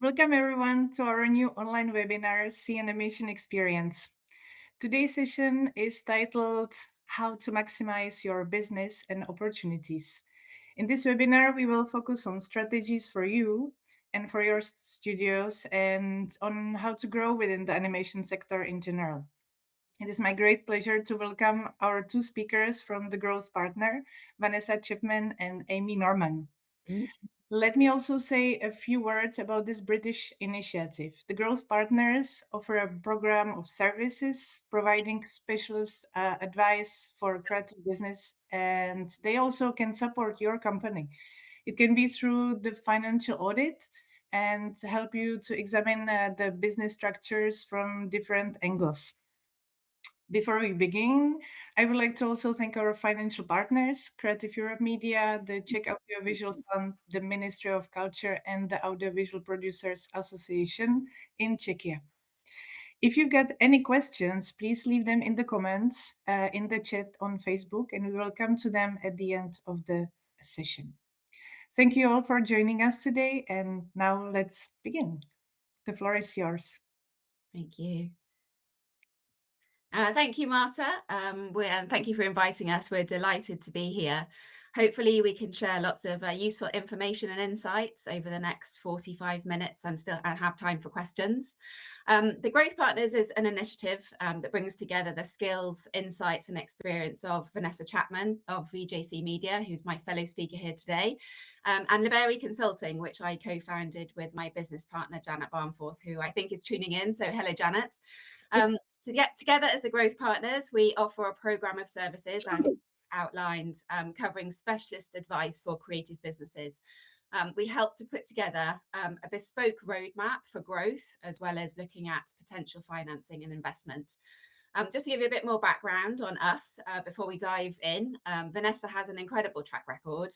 Welcome everyone to our new online webinar, See Animation Experience. Today's session is titled How to Maximize Your Business and Opportunities. In this webinar, we will focus on strategies for you and for your studios and on how to grow within the animation sector in general. It is my great pleasure to welcome our two speakers from the Growth Partner, Vanessa Chapman and Aimée Norman. Let me also say a few words about this British initiative. The Growth Partners offer a program of services providing specialist advice for creative business, and they also can support your company. It can be through the financial audit and help you to examine the business structures from different angles. Before we begin, I would like to also thank our financial partners, Creative Europe Media, the Czech Audiovisual Fund, the Ministry of Culture, and the Audiovisual Producers Association in Czechia. If you get any questions, please leave them in the comments in the chat on Facebook, and we will come to them at the end of the session. Thank you all for joining us today, and now let's begin. The floor is yours. Thank you. Thank you, Marta, and thank you for inviting us. We're delighted to be here. Hopefully we can share lots of useful information and insights over the next 45 minutes and still have time for questions. The Growth Partners is an initiative that brings together the skills, insights and experience of Vanessa Chapman of VJC Media, who's my fellow speaker here today, and Liberi Consulting, which I co-founded with my business partner, Janet Barnforth, who I think is tuning in. So hello, Janet. To get together as the Growth Partners, we offer a program of services and outlined covering specialist advice for creative businesses. We help to put together a bespoke roadmap for growth, as well as looking at potential financing and investment. Just to give you a bit more background on us before we dive in, Vanessa has an incredible track record,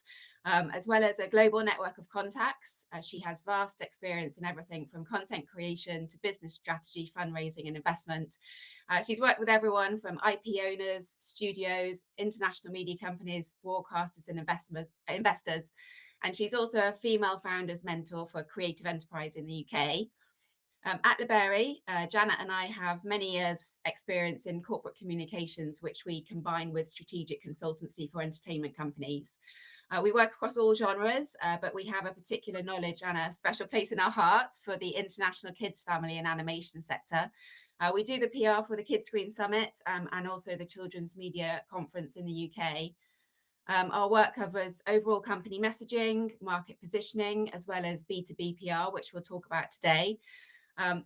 as well as a global network of contacts. She has vast experience in everything from content creation to business strategy, fundraising and investment. She's worked with everyone from IP owners, studios, international media companies, broadcasters and investors. And she's also a female founders mentor for creative enterprise in the UK. At Liberi, Janet and I have many years' experience in corporate communications, which we combine with strategic consultancy for entertainment companies. We work across all genres, but we have a particular knowledge and a special place in our hearts for the international kids family and animation sector. We do the PR for the Kids Screen Summit and also the Children's Media Conference in the UK. Our work covers overall company messaging, market positioning, as well as B2B PR, which we'll talk about today.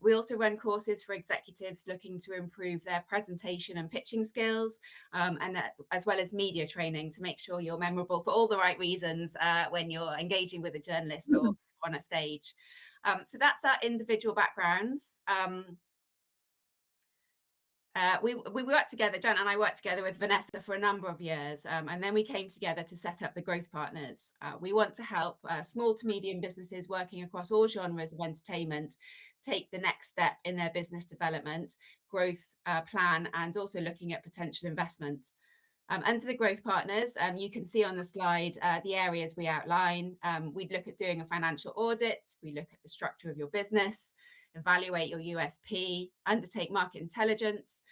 We also run courses for executives looking to improve their presentation and pitching skills, and as well as media training to make sure you're memorable for all the right reasons when you're engaging with a journalist or on a stage. So that's our individual backgrounds. We worked together, Jan and I worked together with Vanessa for a number of years, and then we came together to set up the Growth Partners. We want to help small to medium businesses working across all genres of entertainment take the next step in their business development, growth plan, and also looking at potential investment. Under the Growth Partners, you can see on the slide the areas we outline. We'd look at doing a financial audit, we look at the structure of your business, evaluate your USP, undertake market intelligence,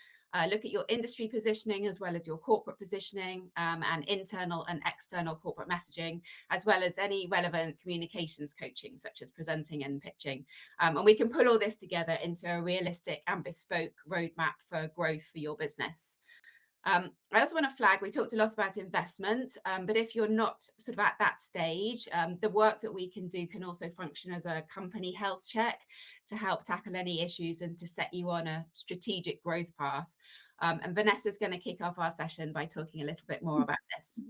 look at your industry positioning as well as your corporate positioning, and internal and external corporate messaging, as well as any relevant communications coaching, such as presenting and pitching. And we can pull all this together into a realistic and bespoke roadmap for growth for your business. I also want to flag, we talked a lot about investment, but if you're not sort of at that stage, the work that we can do can also function as a company health check to help tackle any issues and to set you on a strategic growth path. And Vanessa's going to kick off our session by talking a little bit more about this.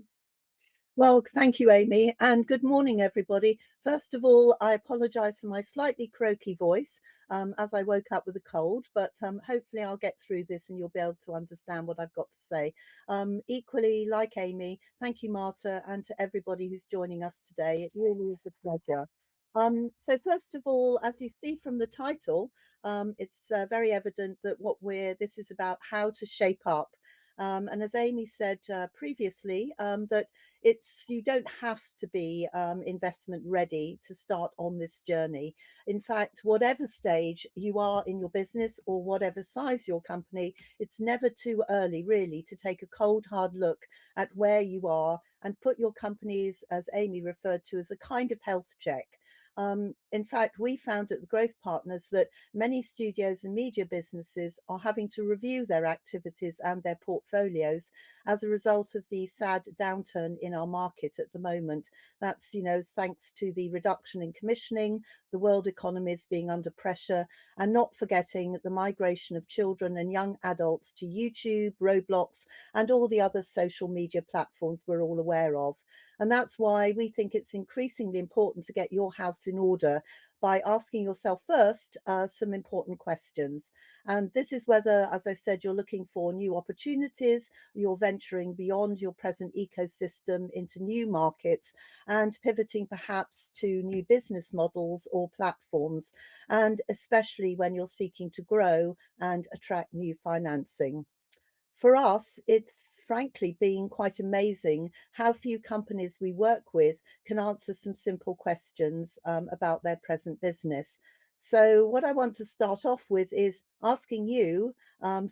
Well, thank you, Aimée, and good morning, everybody. First of all, I apologise for my slightly croaky voice as I woke up with a cold, but hopefully I'll get through this and you'll be able to understand what I've got to say. Equally, like Aimée, thank you, Marta, and to everybody who's joining us today. It really is a pleasure. So first of all, as you see from the title, it's very evident that this is about how to shape up And as Aimée said previously, that you don't have to be investment ready to start on this journey. In fact, whatever stage you are in your business or whatever size your company, it's never too early really to take a cold hard look at where you are and put your companies, as Aimée referred to, as a kind of health check. In fact, we found at the Growth Partners that many studios and media businesses are having to review their activities and their portfolios as a result of the sad downturn in our market at the moment. That's, thanks to the reduction in commissioning, the world economies being under pressure, and not forgetting the migration of children and young adults to YouTube, Roblox, and all the other social media platforms we're all aware of. And that's why we think it's increasingly important to get your house in order by asking yourself first some important questions. And this is whether, as I said, you're looking for new opportunities, you're venturing beyond your present ecosystem into new markets and pivoting perhaps to new business models or platforms, and especially when you're seeking to grow and attract new financing. For us, it's frankly been quite amazing how few companies we work with can answer some simple questions about their present business. So, what I want to start off with is asking you a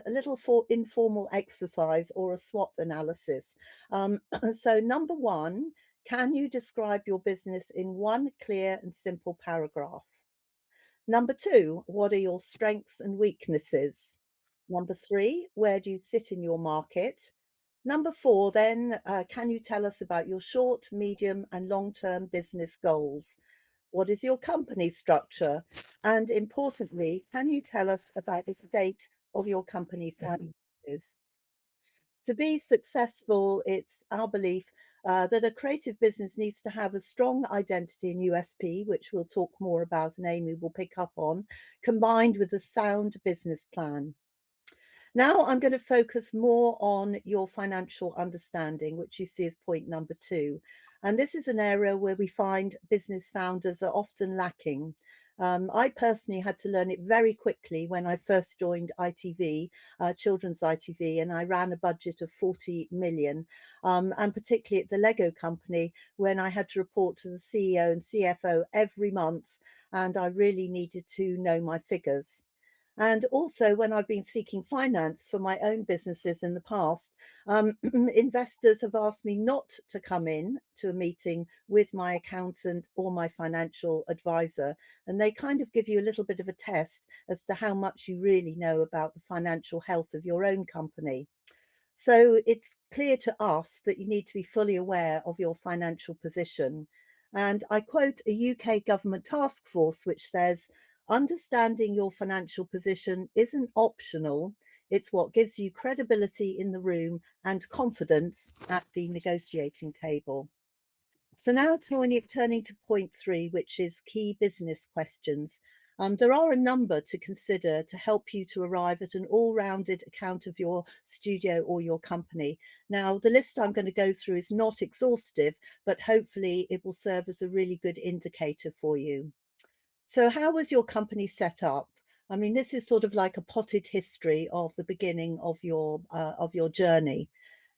little informal exercise or a SWOT analysis. So, number one, can you describe your business in one clear and simple paragraph? Number two, what are your strengths and weaknesses? Number three, where do you sit in your market? Number four, then, can you tell us about your short, medium, and long-term business goals? What is your company structure? And importantly, can you tell us about the state of your company finances? To be successful, it's our belief that a creative business needs to have a strong identity and USP, which we'll talk more about and Aimée will pick up on, combined with a sound business plan. Now I'm going to focus more on your financial understanding, which you see as point number two. And this is an area where we find business founders are often lacking. I personally had to learn it very quickly when I first joined ITV, children's ITV, and I ran a budget of 40 million, and particularly at the Lego company when I had to report to the CEO and CFO every month, and I really needed to know my figures. And also, when I've been seeking finance for my own businesses in the past, investors have asked me not to come in to a meeting with my accountant or my financial advisor. And they kind of give you a little bit of a test as to how much you really know about the financial health of your own company. So it's clear to us that you need to be fully aware of your financial position. And I quote a UK government task force which says, understanding your financial position isn't optional. It's what gives you credibility in the room and confidence at the negotiating table. So now turning to point three, which is key business questions. There are a number to consider to help you to arrive at an all-rounded account of your studio or your company. Now, the list I'm going to go through is not exhaustive, but hopefully it will serve as a really good indicator for you. So how was your company set up? I mean, this is sort of like a potted history of the beginning of your journey.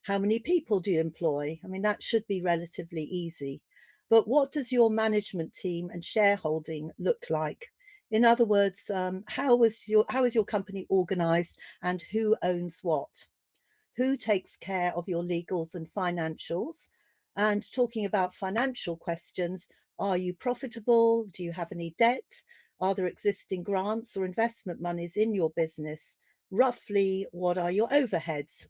How many people do you employ? I mean, that should be relatively easy. But what does your management team and shareholding look like? In other words, how is your company organized and who owns what? Who takes care of your legals and financials? And talking about financial questions, are you profitable? Do you have any debt? Are there existing grants or investment monies in your business? Roughly, what are your overheads?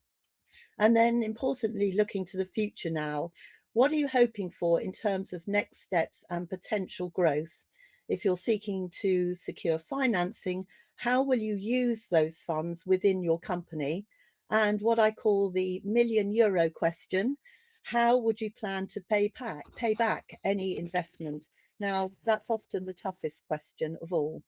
And then importantly, looking to the future now, what are you hoping for in terms of next steps and potential growth? If you're seeking to secure financing, how will you use those funds within your company? And what I call the €1,000,000 question, how would you plan to pay back any investment? Now, that's often the toughest question of all.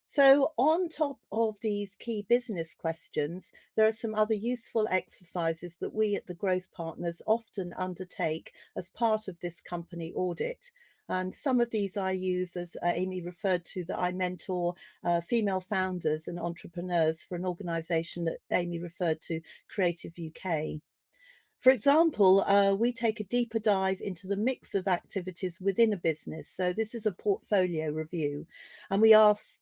So, on top of these key business questions, there are some other useful exercises that we at the Growth Partners often undertake as part of this company audit. And some of these I use, as Aimée referred to, that I mentor female founders and entrepreneurs for an organisation that Aimée referred to, Creative UK. For example, we take a deeper dive into the mix of activities within a business. So this is a portfolio review, and we ask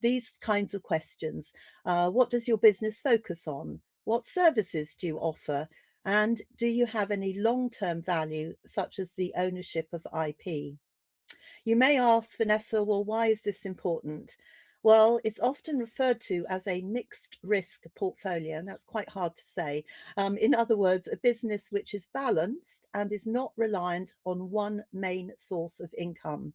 these kinds of questions. What does your business focus on? What services do you offer? And do you have any long-term value, such as the ownership of IP? You may ask, Vanessa, well, why is this important? Well, it's often referred to as a mixed risk portfolio, and that's quite hard to say. In other words, a business which is balanced and is not reliant on one main source of income.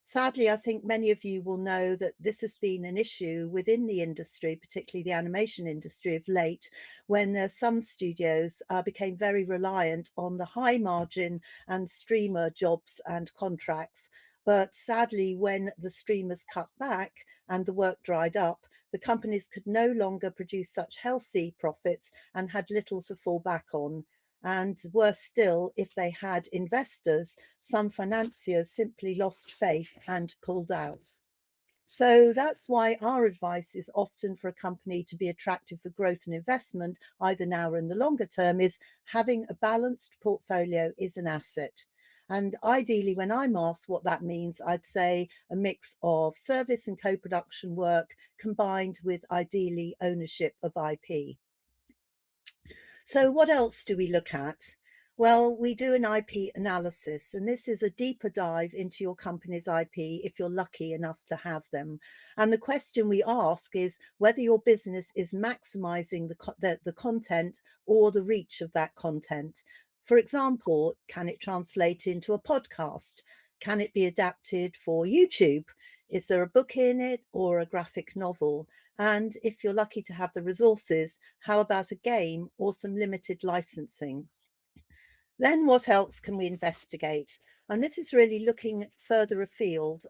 Sadly, I think many of you will know that this has been an issue within the industry, particularly the animation industry of late, when some studios became very reliant on the high margin and streamer jobs and contracts. But sadly, when the streamers cut back and the work dried up, the companies could no longer produce such healthy profits and had little to fall back on. And worse still, if they had investors, some financiers simply lost faith and pulled out. So that's why our advice is often for a company to be attractive for growth and investment, either now or in the longer term, is having a balanced portfolio is an asset. And ideally, when I'm asked what that means, I'd say a mix of service and co-production work combined with ideally ownership of IP. So what else do we look at? Well, we do an IP analysis, and this is a deeper dive into your company's IP if you're lucky enough to have them. And the question we ask is whether your business is maximizing the content or the reach of that content. For example, can it translate into a podcast? Can it be adapted for YouTube? Is there a book in it or a graphic novel? And if you're lucky to have the resources, how about a game or some limited licensing? Then what else can we investigate? And this is really looking further afield.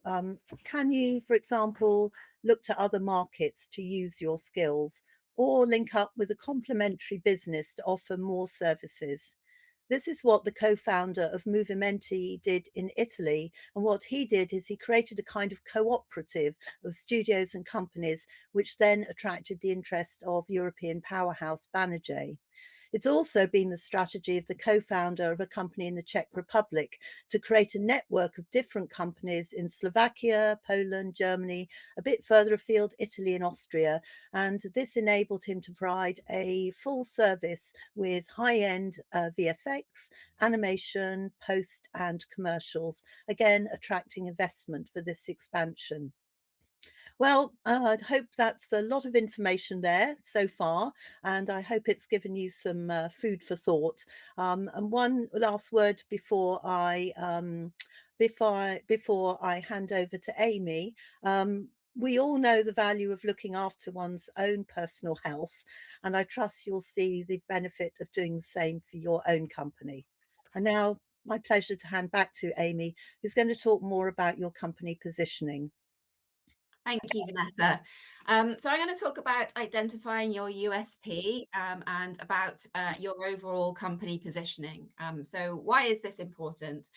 Can you, for example, look to other markets to use your skills or link up with a complementary business to offer more services? This is what the co-founder of Movimenti did in Italy. And what he did is he created a kind of cooperative of studios and companies, which then attracted the interest of European powerhouse Banijay. It's also been the strategy of the co-founder of a company in the Czech Republic to create a network of different companies in Slovakia, Poland, Germany, a bit further afield, Italy and Austria. And this enabled him to provide a full service with high-end VFX, animation, post and commercials, again, attracting investment for this expansion. Well, I hope that's a lot of information there so far, and I hope it's given you some food for thought. And one last word before I hand over to Aimée. We all know the value of looking after one's own personal health, and I trust you'll see the benefit of doing the same for your own company. And now, my pleasure to hand back to Aimée, who's going to talk more about your company positioning. Thank you, Vanessa. So I'm going to talk about identifying your USP and about your overall company positioning. So why is this important?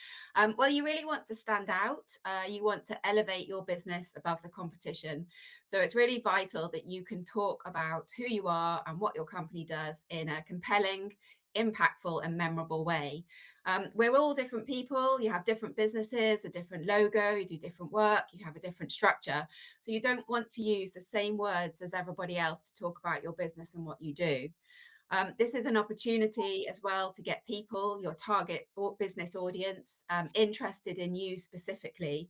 Well, you really want to stand out. You want to elevate your business above the competition. So it's really vital that you can talk about who you are and what your company does in a compelling, impactful and memorable way. We're all different people. You have different businesses, a different logo, you do different work, you have a different structure. So you don't want to use the same words as everybody else to talk about your business and what you do. This is an opportunity as well to get people, your target or business audience, interested in you specifically.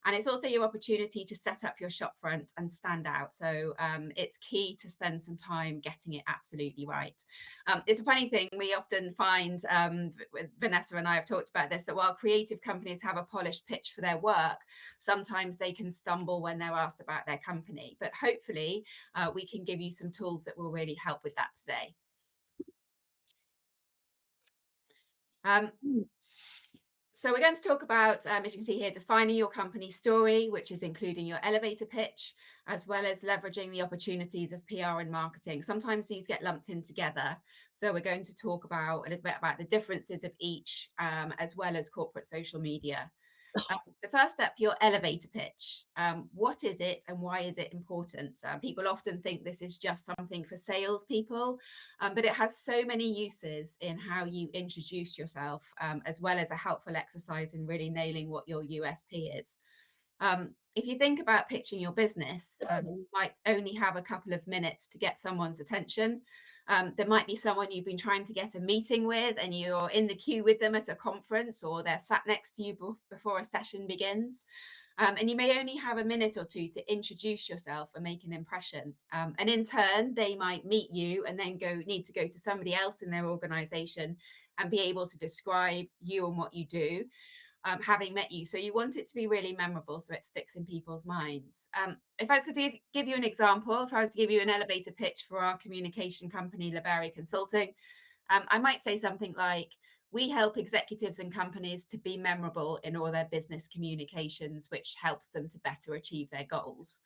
And it's also your opportunity to set up your shop front and stand out. So it's key to spend some time getting it absolutely right. It's a funny thing. We often find, Vanessa and I have talked about this, that while creative companies have a polished pitch for their work, sometimes they can stumble when they're asked about their company. But hopefully we can give you some tools that will really help with that today. So we're going to talk about, as you can see here, defining your company story, which is including your elevator pitch, as well as leveraging the opportunities of PR and marketing. Sometimes these get lumped in together. So we're going to talk about a little bit about the differences of each, as well as corporate social media. So first up, your elevator pitch. What is it and why is it important? People often think this is just something for salespeople, but it has so many uses in how you introduce yourself, as well as a helpful exercise in really nailing what your USP is. If you think about pitching your business, you might only have a couple of minutes to get someone's attention. There might be someone you've been trying to get a meeting with and you're in the queue with them at a conference, or they're sat next to you before a session begins. And you may only have a minute or two to introduce yourself and make an impression. And in turn, they might meet you and then need to go to somebody else in their organization and be able to describe you and what you do. Having met you. So you want it to be really memorable so it sticks in people's minds. If I was to give you an example, if I was to give you an elevator pitch for our communication company, Liberi Consulting, I might say something like, we help executives and companies to be memorable in all their business communications, which helps them to better achieve their goals.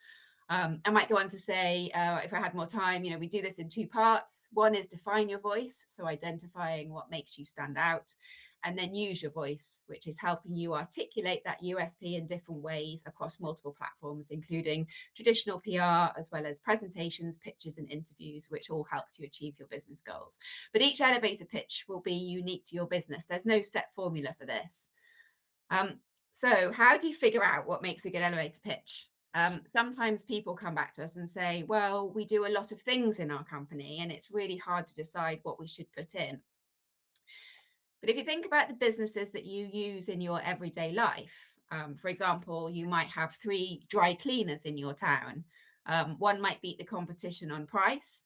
I might go on to say, if I had more time, we do this in two parts. One is define your voice, so identifying what makes you stand out, and then use your voice, which is helping you articulate that USP in different ways across multiple platforms, including traditional PR, as well as presentations, pitches, and interviews, which all helps you achieve your business goals. But each elevator pitch will be unique to your business. There's no set formula for this. So how do you figure out what makes a good elevator pitch? Sometimes people come back to us and say, well, we do a lot of things in our company and it's really hard to decide what we should put in. But if you think about the businesses that you use in your everyday life, for example, you might have 3 dry cleaners in your town. One might beat the competition on price,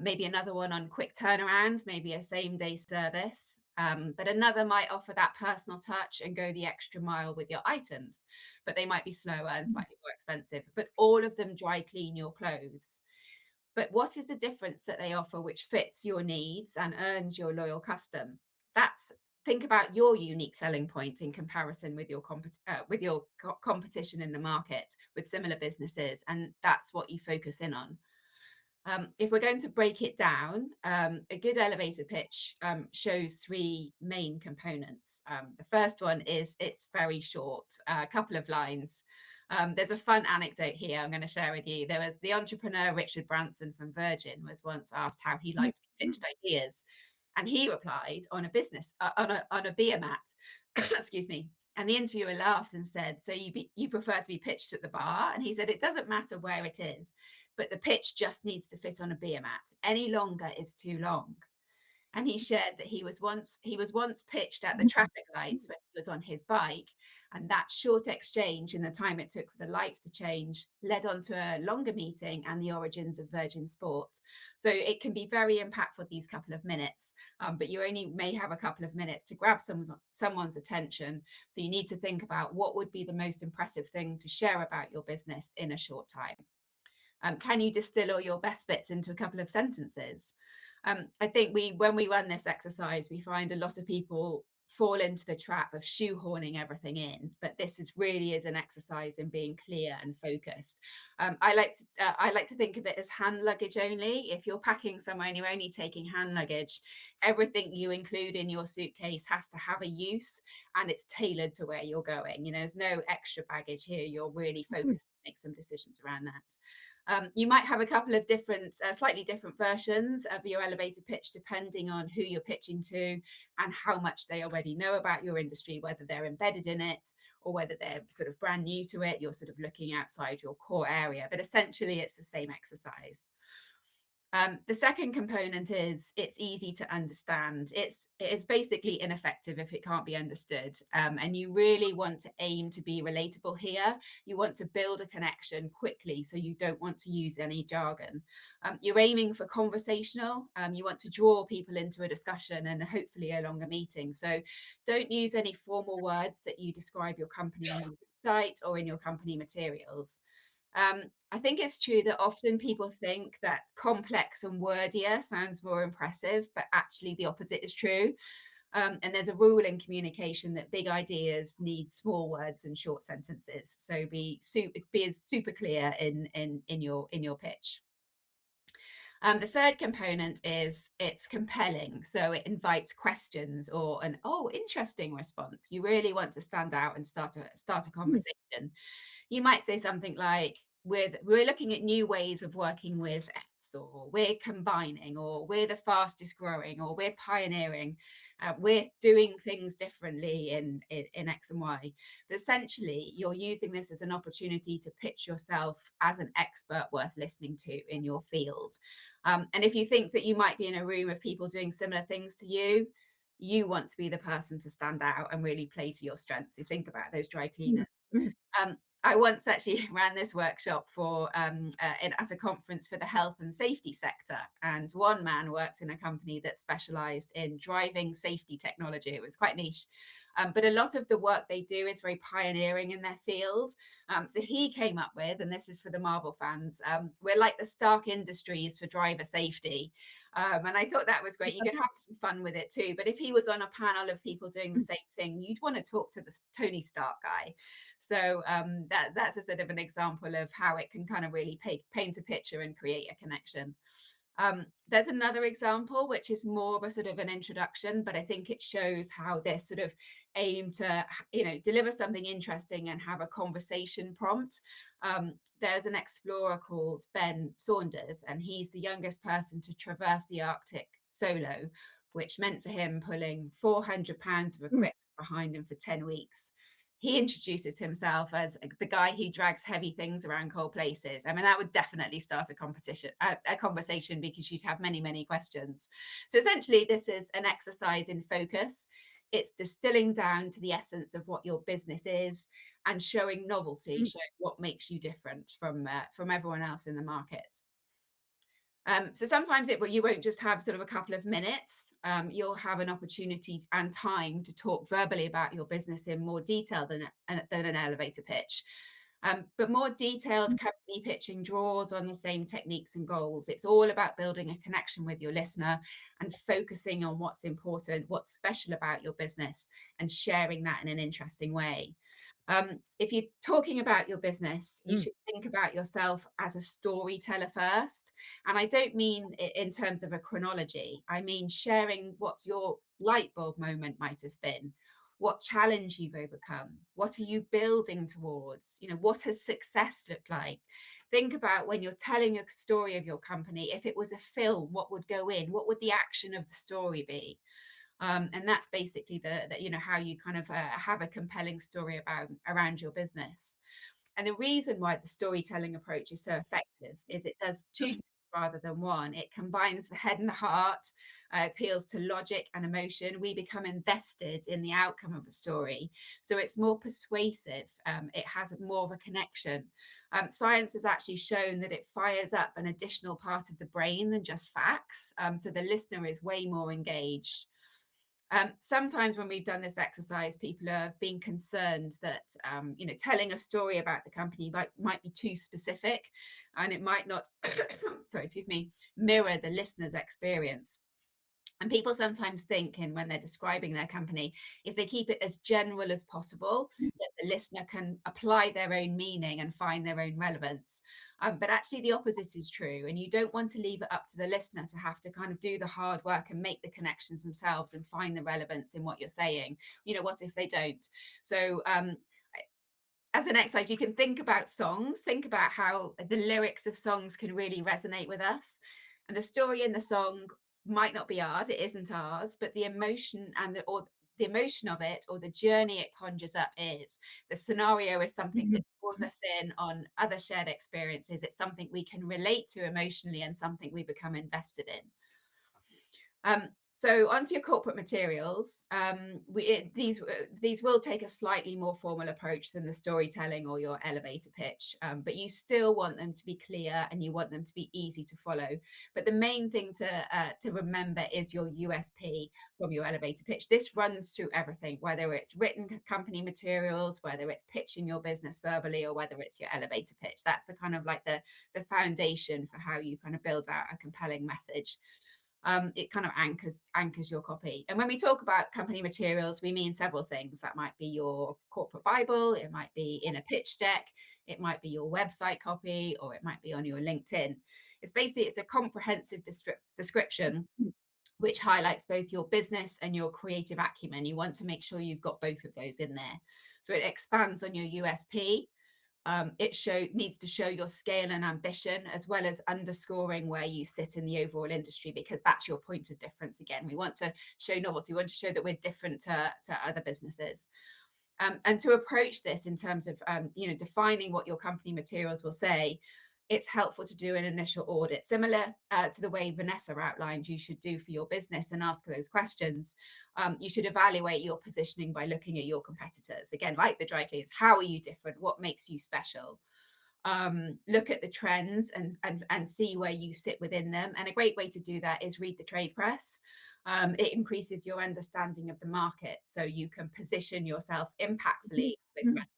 maybe another one on quick turnaround, maybe a same-day service, but another might offer that personal touch and go the extra mile with your items, but they might be slower and slightly more expensive, but all of them dry clean your clothes. But what is the difference that they offer which fits your needs and earns your loyal custom? Think about your unique selling point in comparison with your competition in the market with similar businesses, and that's what you focus in on. If we're going to break it down, a good elevator pitch shows 3 main components. The first one is it's very short, a couple of lines. There's a fun anecdote here I'm going to share with you. There was the entrepreneur Richard Branson from Virgin was once asked how he liked to be pitched ideas. And he replied on a beer mat, excuse me. And the interviewer laughed and said, so you prefer to be pitched at the bar? And he said, it doesn't matter where it is, but the pitch just needs to fit on a beer mat. Any longer is too long. And he shared that he was once pitched at the traffic lights when he was on his bike, and that short exchange in the time it took for the lights to change led on to a longer meeting and the origins of Virgin Sport. So it can be very impactful, these couple of minutes, but you only may have a couple of minutes to grab someone's attention. So you need to think about what would be the most impressive thing to share about your business in a short time. Can you distill all your best bits into a couple of sentences? I think when we run this exercise, we find a lot of people fall into the trap of shoehorning everything in, but this really is an exercise in being clear and focused. I like to think of it as hand luggage only. If you're packing somewhere and you're only taking hand luggage, everything you include in your suitcase has to have a use and it's tailored to where you're going. There's no extra baggage here. You're really focused to make some decisions around that. You might have a couple of slightly different versions of your elevator pitch, depending on who you're pitching to and how much they already know about your industry, whether they're embedded in it or whether they're sort of brand new to it. You're sort of looking outside your core area, but essentially it's the same exercise. The second component is it's easy to understand. It's basically ineffective if it can't be understood. And you really want to aim to be relatable here. You want to build a connection quickly, so you don't want to use any jargon. You're aiming for conversational. You want to draw people into a discussion and hopefully a longer meeting. So don't use any formal words that you describe your company on your website or in your company materials. I think it's true that often people think that complex and wordier sounds more impressive, but actually the opposite is true. And there's a rule in communication that big ideas need small words and short sentences. So be as super clear in your pitch. The third component is it's compelling. So it invites questions or an interesting response. You really want to stand out and start a Mm, conversation. You might say something like, we're looking at new ways of working with X, or we're combining, or we're the fastest growing, or we're pioneering, we're doing things differently in X and Y. But essentially, you're using this as an opportunity to pitch yourself as an expert worth listening to in your field. And if you think that you might be in a room of people doing similar things to you, you want to be the person to stand out and really play to your strengths. So think about those dry mm, cleaners. mm, I once actually ran this workshop for at a conference for the health and safety sector, and one man worked in a company that specialised in driving safety technology. It was quite niche, but a lot of the work they do is very pioneering in their field. So he came up with, and this is for the Marvel fans, we're like the Stark Industries for driver safety. And I thought that was great. You can have some fun with it too. But if he was on a panel of people doing the mm, same thing, you'd want to talk to the Tony Stark guy. So that's a sort of an example of how it can kind of really paint a picture and create a connection. There's another example, which is more of a sort of an introduction, but I think it shows how this sort of aim to, deliver something interesting and have a conversation prompt. There's an explorer called Ben Saunders, and he's the youngest person to traverse the Arctic solo, which meant for him pulling 400 pounds of mm, equipment behind him for 10 weeks. He introduces himself as the guy who drags heavy things around cold places. I mean, that would definitely start a conversation, because you'd have many, many questions. So essentially, this is an exercise in focus. It's distilling down to the essence of what your business is and showing novelty, mm, showing what makes you different from everyone else in the market. So sometimes you won't just have sort of a couple of minutes. You'll have an opportunity and time to talk verbally about your business in more detail than an elevator pitch. But more detailed mm, company pitching draws on the same techniques and goals. It's all about building a connection with your listener and focusing on what's important, what's special about your business, and sharing that in an interesting way. If you're talking about your business, you mm, should think about yourself as a storyteller first. And I don't mean it in terms of a chronology. I mean sharing what your light bulb moment might have been, what challenge you've overcome, what are you building towards, what has success looked like. Think about when you're telling a story of your company, if it was a film, what would go in, what would the action of the story be? And that's basically how you kind of have a compelling story around your business. And the reason why the storytelling approach is so effective is it does two things rather than one. It combines the head and the heart, appeals to logic and emotion. We become invested in the outcome of a story. So it's more persuasive. It has more of a connection. Science has actually shown that it fires up an additional part of the brain than just facts. So the listener is way more engaged. Sometimes when we've done this exercise, people have been concerned that telling a story about the company might be too specific, and it might not sorry, excuse me, mirror the listener's experience. And people sometimes think, and when they're describing their company, if they keep it as general as possible, mm, that the listener can apply their own meaning and find their own relevance. But actually, the opposite is true. And you don't want to leave it up to the listener to have to kind of do the hard work and make the connections themselves and find the relevance in what you're saying. What if they don't? So, as an exercise, you can think about songs, think about how the lyrics of songs can really resonate with us. And the story in the song might not be ours, it isn't ours, but the emotion the emotion of it, or the journey it conjures up, is. The scenario is something that mm, draws us in on other shared experiences. It's something we can relate to emotionally and something we become invested in. So onto your corporate materials. These will take a slightly more formal approach than the storytelling or your elevator pitch, but you still want them to be clear and you want them to be easy to follow. But the main thing to remember is your USP from your elevator pitch. This runs through everything, whether it's written company materials, whether it's pitching your business verbally, or whether it's your elevator pitch. That's the kind of like the foundation for how you kind of build out a compelling message. It kind of anchors your copy. And when we talk about company materials, we mean several things. That might be your corporate Bible, it might be in a pitch deck, it might be your website copy, or it might be on your LinkedIn. It's basically, it's a comprehensive description which highlights both your business and your creative acumen. You want to make sure you've got both of those in there. So it expands on your USP. It needs to show your scale and ambition, as well as underscoring where you sit in the overall industry, because that's your point of difference. Again, we want to show novelty. We want to show that we're different to other businesses. And to approach this in terms of defining what your company materials will say, it's helpful to do an initial audit, similar to the way Vanessa outlined you should do for your business, and ask those questions. You should evaluate your positioning by looking at your competitors. Again, like the dry cleaners, how are you different? What makes you special? Look at the trends and see where you sit within them. And a great way to do that is read the trade press. It increases your understanding of the market, so you can position yourself impactfully with relevance.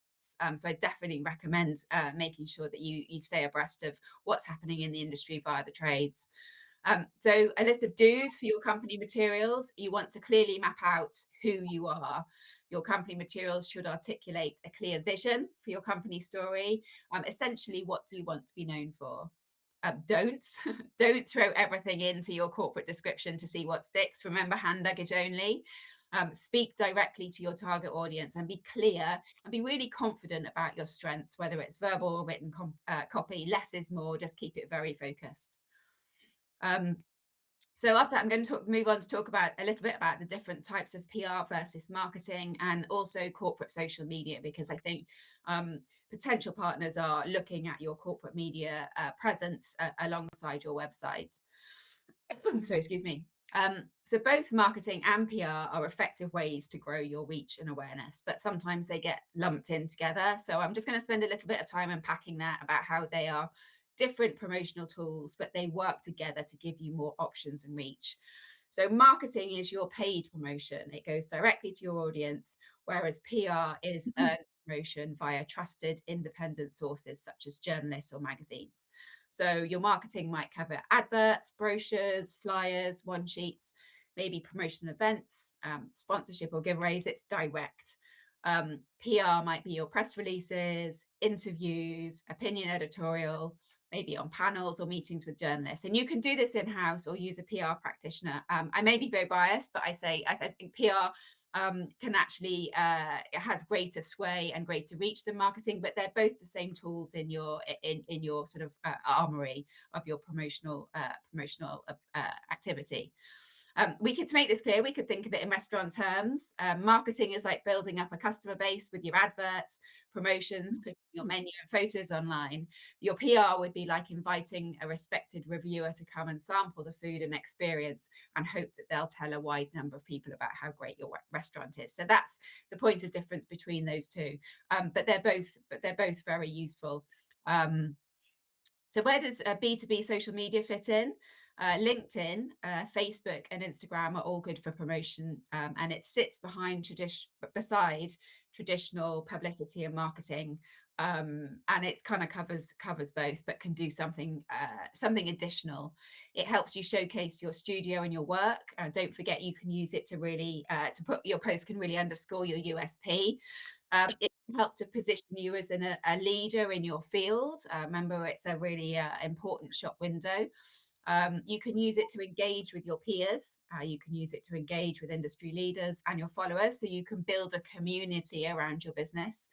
So I definitely recommend making sure that you stay abreast of what's happening in the industry via the trades. So a list of do's for your company materials. You want to clearly map out who you are. Your company materials should articulate a clear vision for your company story. Essentially, what do you want to be known for? Don't throw everything into your corporate description to see what sticks. Remember, hand luggage only. Speak directly to your target audience and be clear and be really confident about your strengths, whether it's verbal or written copy. Less is more. Just keep it very focused. So after that, I'm going to move on to talk about a little bit about the different types of PR versus marketing, and also corporate social media, because I think potential partners are looking at your corporate media presence alongside your website. So excuse me. So both marketing and PR are effective ways to grow your reach and awareness, but sometimes they get lumped in together. So I'm just going to spend a little bit of time unpacking that, about how they are different promotional tools, but they work together to give you more options and reach. So marketing is your paid promotion. It goes directly to your audience, whereas PR is earned promotion via trusted independent sources such as journalists or magazines. So your marketing might cover adverts, brochures, flyers, one sheets, maybe promotional events, sponsorship or giveaways. It's direct. PR might be your press releases, interviews, opinion editorial, maybe on panels or meetings with journalists. And you can do this in-house or use a PR practitioner. I may be very biased, but I think PR can actually has greater sway and greater reach than marketing, but they're both the same tools in your sort of armory of your promotional activity. We could, to make this clear, we could think of it in restaurant terms. Marketing is like building up a customer base with your adverts, promotions, putting your menu and photos online. Your PR would be like inviting a respected reviewer to come and sample the food and experience, and hope that they'll tell a wide number of people about how great your restaurant is. So that's the point of difference between those two. But they're both very useful. So where does B2B social media fit in? LinkedIn, Facebook, and Instagram are all good for promotion, and it sits beside traditional publicity and marketing, and it kind of covers both, but can do something additional. It helps you showcase your studio and your work. Don't forget, you can use it to really your post can really underscore your USP. It can help to position you as a leader in your field. Remember, it's a really important shop window. You can use it to engage with your peers. You can use it to engage with industry leaders and your followers, so you can build a community around your business.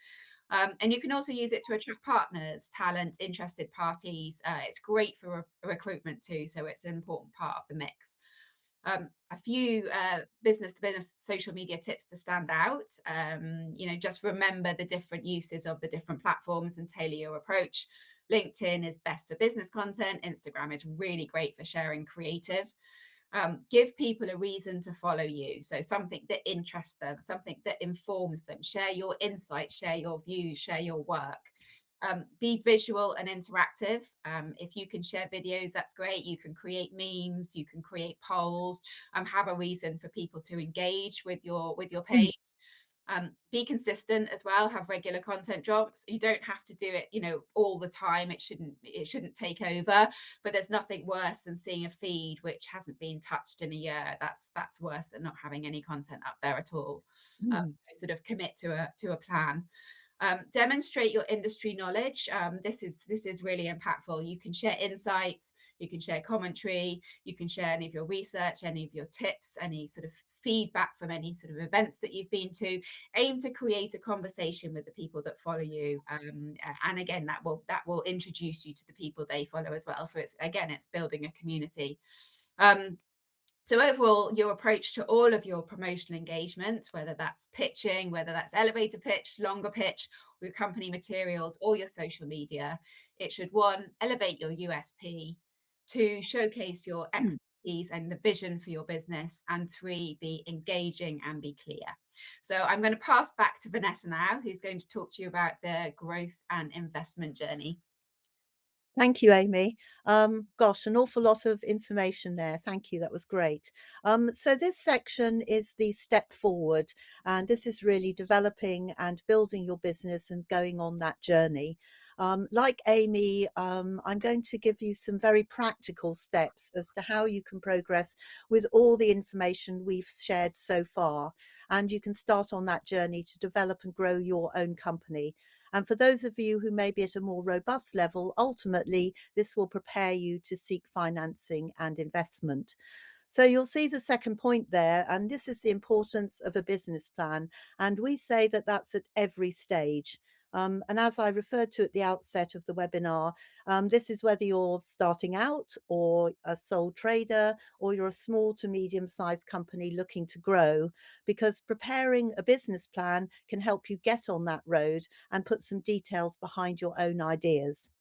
And you can also use it to attract partners, talent, interested parties. It's great for recruitment too, so it's an important part of the mix. A few business-to-business social media tips to stand out. Just remember the different uses of the different platforms and tailor your approach. LinkedIn is best for business content. Instagram is really great for sharing creative. Give people a reason to follow you. So something that interests them, something that informs them. Share your insights, share your views, share your work. Be visual and interactive. If you can share videos, that's great. You can create memes, you can create polls, have a reason for people to engage with your page. Be consistent as well. Have regular content drops. You don't have to do it, all the time. It shouldn't take over. But there's nothing worse than seeing a feed which hasn't been touched in a year. That's worse than not having any content up there at all. So sort of commit to a plan. Demonstrate your industry knowledge. This is really impactful. You can share insights, you can share commentary, you can share any of your research, any of your tips, any sort of feedback from any sort of events that you've been to. Aim to create a conversation with the people that follow you, and again, that will introduce you to the people they follow as well. So it's building a community. So overall, your approach to all of your promotional engagement, whether that's pitching, whether that's elevator pitch, longer pitch, or your company materials, or your social media, it should, one, elevate your USP, two, showcase your expertise and the vision for your business, and three, be engaging and be clear. So I'm going to pass back to Vanessa now, who's going to talk to you about the growth and investment journey. Thank you, Aimée. Gosh, an awful lot of information there. Thank you. That was great. So this section is the step forward, and this is really developing and building your business and going on that journey. Like Aimée, I'm going to give you some very practical steps as to how you can progress with all the information we've shared so far, and you can start on that journey to develop and grow your own company. And for those of you who may be at a more robust level, ultimately, this will prepare you to seek financing and investment. So you'll see the second point there, and this is the importance of a business plan. And we say that that's at every stage. And as I referred to at the outset of the webinar, this is whether you're starting out or a sole trader or you're a small to medium-sized company looking to grow, because preparing a business plan can help you get on that road and put some details behind your own ideas.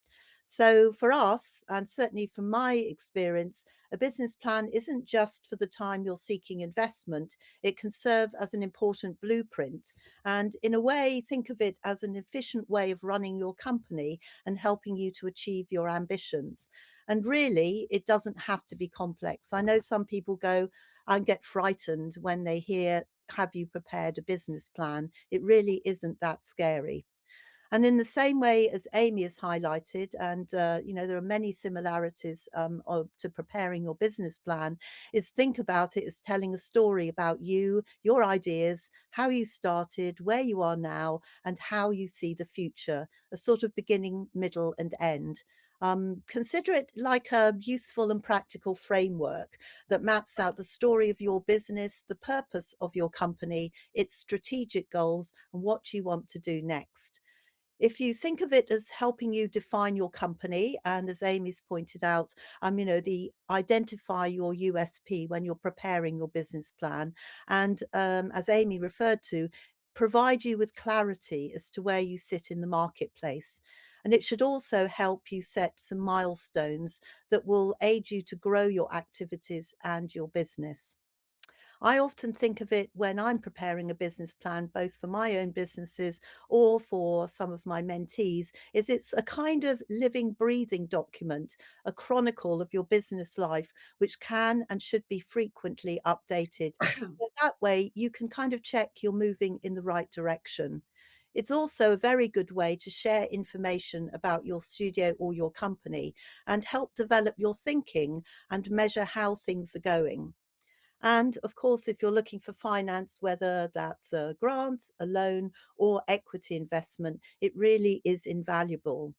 So for us, and certainly from my experience, a business plan isn't just for the time you're seeking investment. It can serve as an important blueprint. And in a way, think of it as an efficient way of running your company and helping you to achieve your ambitions. And really, it doesn't have to be complex. I know some people go and get frightened when they hear, "Have you prepared a business plan?" It really isn't that scary. And in the same way as Aimée has highlighted, and there are many similarities to preparing your business plan, is think about it as telling a story about you, your ideas, how you started, where you are now, and how you see the future, a sort of beginning, middle, and end. Consider it like a useful and practical framework that maps out the story of your business, the purpose of your company, its strategic goals, and what you want to do next. If you think of it as helping you define your company, and as Amy's pointed out, the identify your USP when you're preparing your business plan, and as Amy referred to, provide you with clarity as to where you sit in the marketplace. And it should also help you set some milestones that will aid you to grow your activities and your business. I often think of it when I'm preparing a business plan, both for my own businesses or for some of my mentees, is it's a kind of living, breathing document, a chronicle of your business life, which can and should be frequently updated. So that way you can kind of check you're moving in the right direction. It's also a very good way to share information about your studio or your company and help develop your thinking and measure how things are going. And of course, if you're looking for finance, whether that's a grant, a loan, or equity investment, it really is invaluable.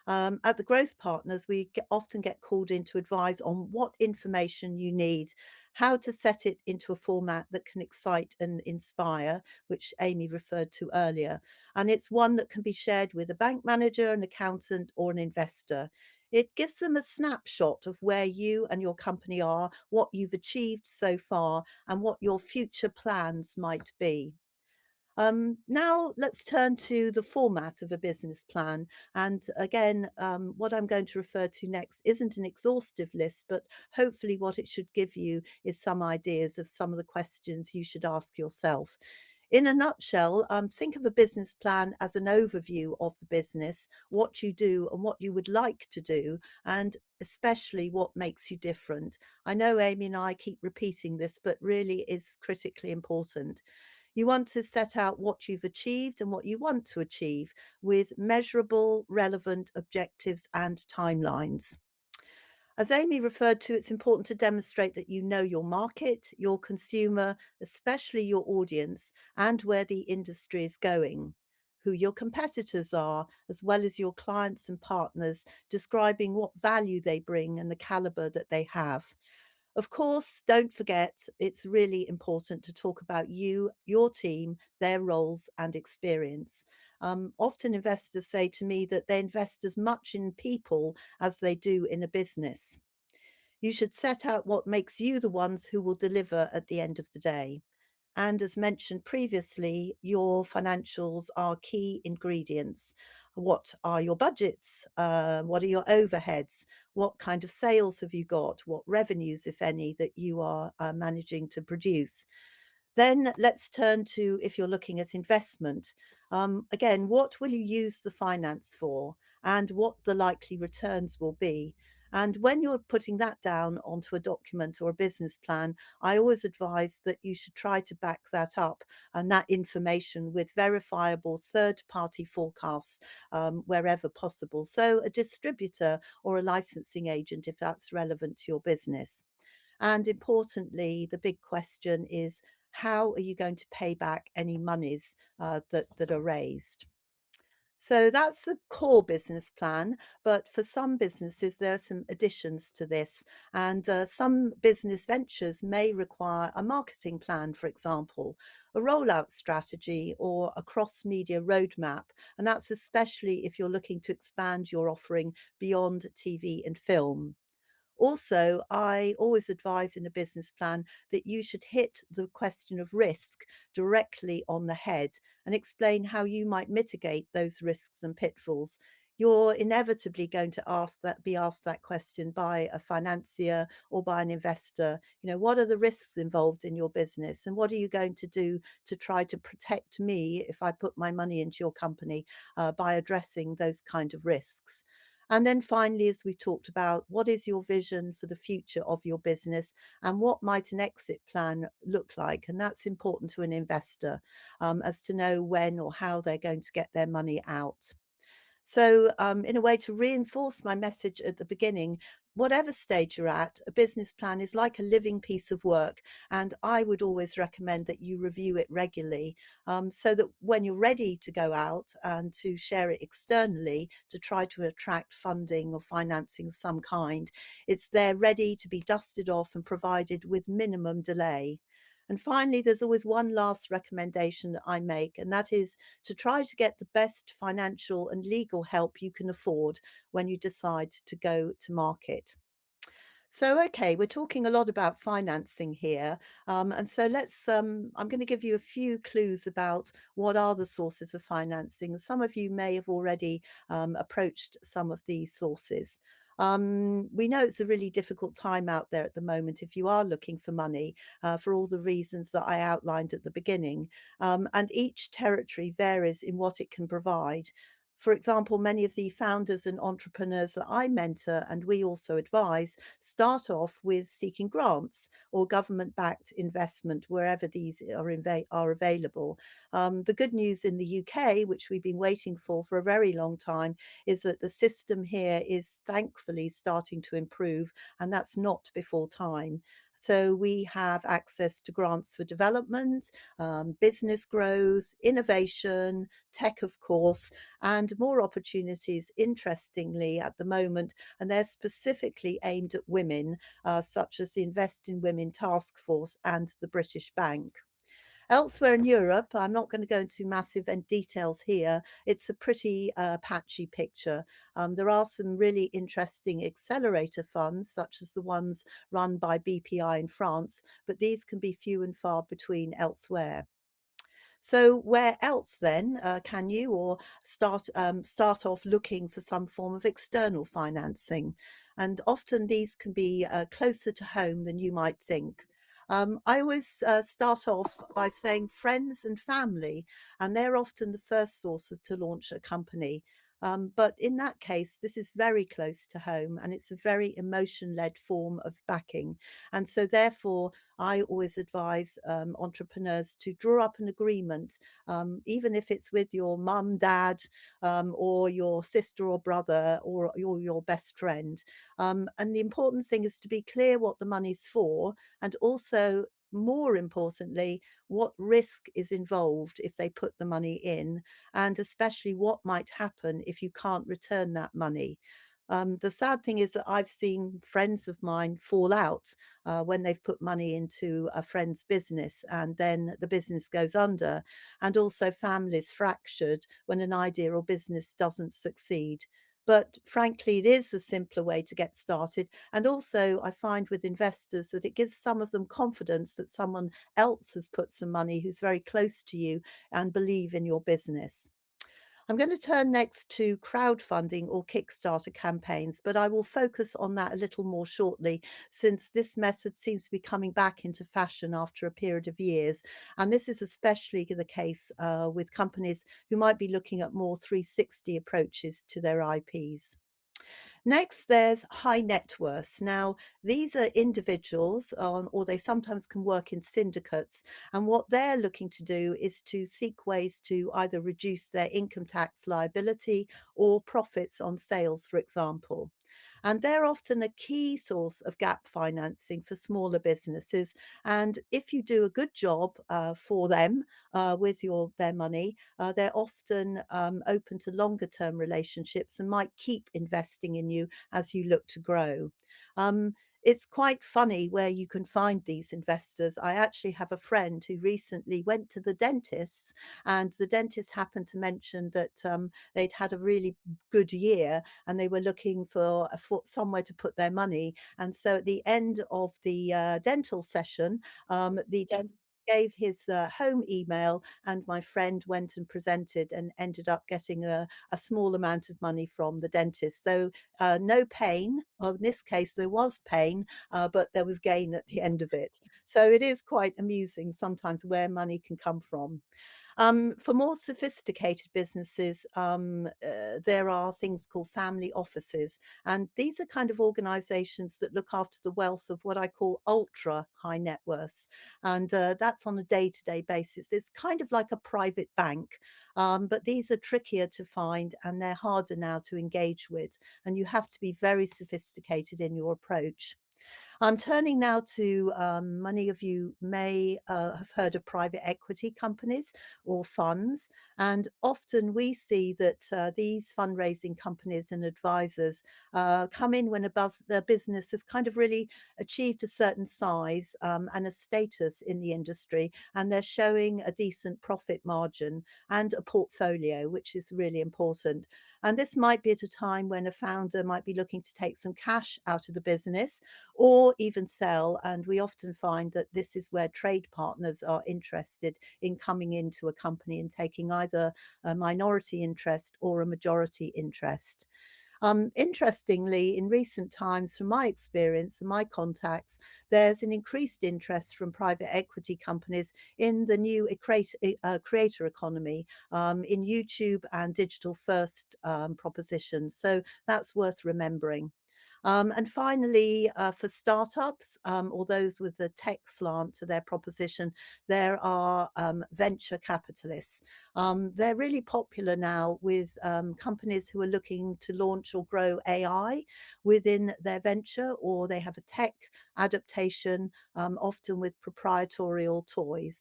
At the Growth Partners, often get called in to advise on what information you need, how to set it into a format that can excite and inspire, which Aimée referred to earlier. And it's one that can be shared with a bank manager, an accountant, or an investor. It gives them a snapshot of where you and your company are, what you've achieved so far, and what your future plans might be. Now let's turn to the format of a business plan. And again, what I'm going to refer to next isn't an exhaustive list, but hopefully what it should give you is some ideas of some of the questions you should ask yourself. In a nutshell, think of a business plan as an overview of the business, what you do and what you would like to do, and especially what makes you different. I know Aimée and I keep repeating this, but really is critically important. You want to set out what you've achieved and what you want to achieve with measurable, relevant objectives and timelines. As Amy referred to, it's important to demonstrate that you know your market, your consumer, especially your audience, and where the industry is going. who your competitors are, as well as your clients and partners, describing what value they bring and the caliber that they have. Of course, don't forget, it's really important to talk about you, your team, their roles and experience. Often investors say to me that they invest as much in people as they do in a business. You should set out what makes you the ones who will deliver at the end of the day. And as mentioned previously, your financials are key ingredients. What are your budgets? What are your overheads? What kind of sales have you got? What revenues, if any, that you are managing to produce? Then let's turn to if you're looking at investment. Again, what will you use the finance for and what the likely returns will be? And when you're putting that down onto a document or a business plan, I always advise that you should try to back that up and that information with verifiable third party forecasts wherever possible. So, a distributor or a licensing agent, if that's relevant to your business. And importantly, the big question is how are you going to pay back any monies that are raised? So that's the core business plan. But for some businesses, there are some additions to this. And some business ventures may require a marketing plan, for example, a rollout strategy, or a cross media roadmap. And that's especially if you're looking to expand your offering beyond TV and film. Also, I always advise in a business plan that you should hit the question of risk directly on the head and explain how you might mitigate those risks and pitfalls. You're inevitably going to be asked that question by a financier or by an investor. What are the risks involved in your business, and what are you going to do to try to protect me if I put my money into your company by addressing those kind of risks? And then finally, as we talked about, what is your vision for the future of your business and what might an exit plan look like? And that's important to an investor as to know when or how they're going to get their money out. So, in a way, to reinforce my message at the beginning, whatever stage you're at, a business plan is like a living piece of work. And I would always recommend that you review it regularly so that when you're ready to go out and to share it externally to try to attract funding or financing of some kind, it's there ready to be dusted off and provided with minimum delay. And finally, there's always one last recommendation that I make, and that is to try to get the best financial and legal help you can afford when you decide to go to market. So, okay, we're talking a lot about financing here. And so I'm going to give you a few clues about what are the sources of financing. Some of you may have already approached some of these sources. We know it's a really difficult time out there at the moment if you are looking for money for all the reasons that I outlined at the beginning. And each territory varies in what it can provide. For example, many of the founders and entrepreneurs that I mentor and we also advise start off with seeking grants or government backed investment wherever these are available. The good news in the UK, which we've been waiting for a very long time, is that the system here is thankfully starting to improve, and that's not before time. So we have access to grants for development, business growth, innovation, tech, of course, and more opportunities, interestingly, at the moment. And they're specifically aimed at women, such as the Invest in Women Task Force and the British Bank. Elsewhere in Europe, I'm not going to go into massive details here. It's a pretty patchy picture. There are some really interesting accelerator funds, such as the ones run by BPI in France, but these can be few and far between elsewhere. So where else then can you or start off looking for some form of external financing? And often these can be closer to home than you might think. I always start off by saying friends and family, and they're often the first source to launch a company. But in that case, this is very close to home and it's a very emotion led form of backing. And so, therefore, I always advise entrepreneurs to draw up an agreement, even if it's with your mum, dad, or your sister or brother, or your best friend. And the important thing is to be clear what the money's for, and also more importantly, what risk is involved if they put the money in, and especially what might happen if you can't return that money. The sad thing is that I've seen friends of mine fall out when they've put money into a friend's business and then the business goes under, and also families fractured when an idea or business doesn't succeed. But frankly, it is a simpler way to get started. And also, I find with investors that it gives some of them confidence that someone else has put some money who's very close to you and believe in your business. I'm going to turn next to crowdfunding or Kickstarter campaigns, but I will focus on that a little more shortly since this method seems to be coming back into fashion after a period of years. And this is especially the case with companies who might be looking at more 360 approaches to their IPs. Next, there's high net worths. Now, these are individuals, or they sometimes can work in syndicates. And what they're looking to do is to seek ways to either reduce their income tax liability or profits on sales, for example. And they're often a key source of gap financing for smaller businesses. And if you do a good job for them with their money, they're often open to longer term relationships and might keep investing in you as you look to grow. Um, it's quite funny where you can find these investors. I actually have a friend who recently went to the dentist, and the dentist happened to mention that they'd had a really good year and they were looking for somewhere to put their money. And so at the end of the dental session, the dentist gave his home email, and my friend went and presented and ended up getting a small amount of money from the dentist. So no pain. Well, in this case, there was pain, but there was gain at the end of it. So it is quite amusing sometimes where money can come from. For more sophisticated businesses, there are things called family offices, and these are kind of organizations that look after the wealth of what I call ultra high net worths. And that's on a day to day basis. It's kind of like a private bank, but these are trickier to find and they're harder now to engage with. And you have to be very sophisticated in your approach. I'm turning now to many of you may have heard of private equity companies or funds. And often we see that these fundraising companies and advisors come in when the business has kind of really achieved a certain size and a status in the industry, and they're showing a decent profit margin and a portfolio, which is really important. And this might be at a time when a founder might be looking to take some cash out of the business or even sell. And we often find that this is where trade partners are interested in coming into a company and taking either a minority interest or a majority interest. Interestingly, in recent times, from my experience and my contacts, there's an increased interest from private equity companies in the new creator economy, in YouTube and digital first propositions. So that's worth remembering. And finally, for startups or those with a tech slant to their proposition, there are venture capitalists. They're really popular now with companies who are looking to launch or grow AI within their venture, or they have a tech adaptation, often with proprietorial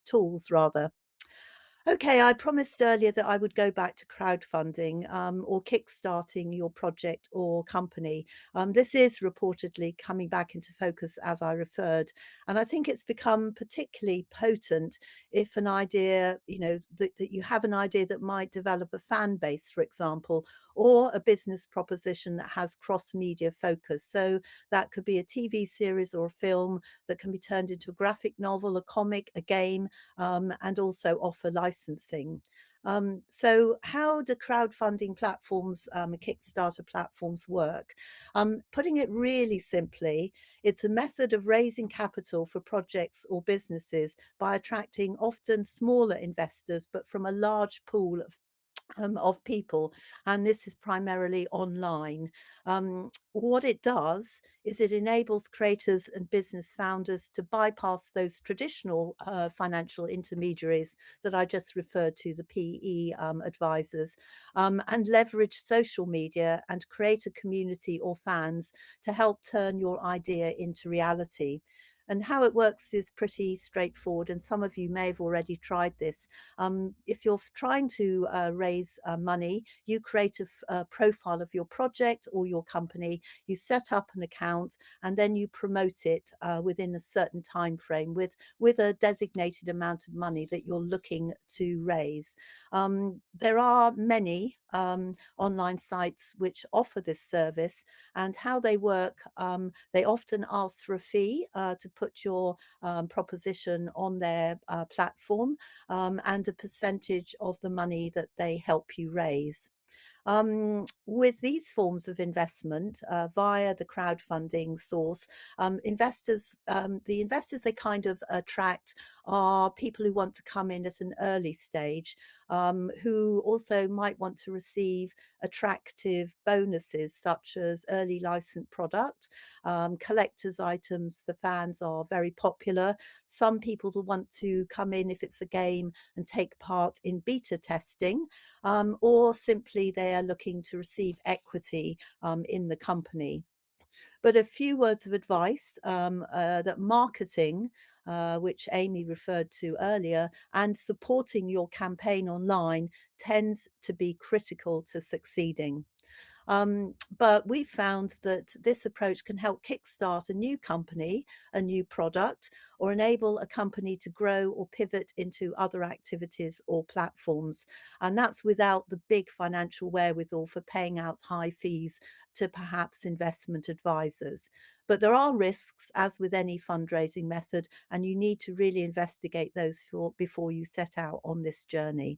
tools rather. Okay, I promised earlier that I would go back to crowdfunding or kickstarting your project or company. This is reportedly coming back into focus as I referred. And I think it's become particularly potent if an idea, that you have an idea that might develop a fan base, for example, or a business proposition that has cross-media focus. So that could be a TV series or a film that can be turned into a graphic novel, a comic, a game, and also offer licensing. So how do crowdfunding platforms, Kickstarter platforms work? Putting it really simply, it's a method of raising capital for projects or businesses by attracting often smaller investors, but from a large pool of people, and this is primarily online. What it does is it enables creators and business founders to bypass those traditional financial intermediaries that I just referred to, the PE advisors, and leverage social media and create a community or fans to help turn your idea into reality. And how it works is pretty straightforward, and some of you may have already tried this. If you're trying to raise money, you create a profile of your project or your company, you set up an account, and then you promote it within a certain time frame with a designated amount of money that you're looking to raise. There are many online sites which offer this service, and how they work, they often ask for a fee to put your proposition on their platform, and a percentage of the money that they help you raise. With these forms of investment via the crowdfunding source, the investors they kind of attract are people who want to come in at an early stage, who also might want to receive attractive bonuses such as early licensed product. Collector's items for fans are very popular. Some people will want to come in if it's a game and take part in beta testing, or simply they are looking to receive equity in the company. But a few words of advice, that marketing, which Aimée referred to earlier, and supporting your campaign online tends to be critical to succeeding. But we found that this approach can help kickstart a new company, a new product, or enable a company to grow or pivot into other activities or platforms. And that's without the big financial wherewithal for paying out high fees to perhaps investment advisors. But there are risks, as with any fundraising method, and you need to really investigate those before you set out on this journey.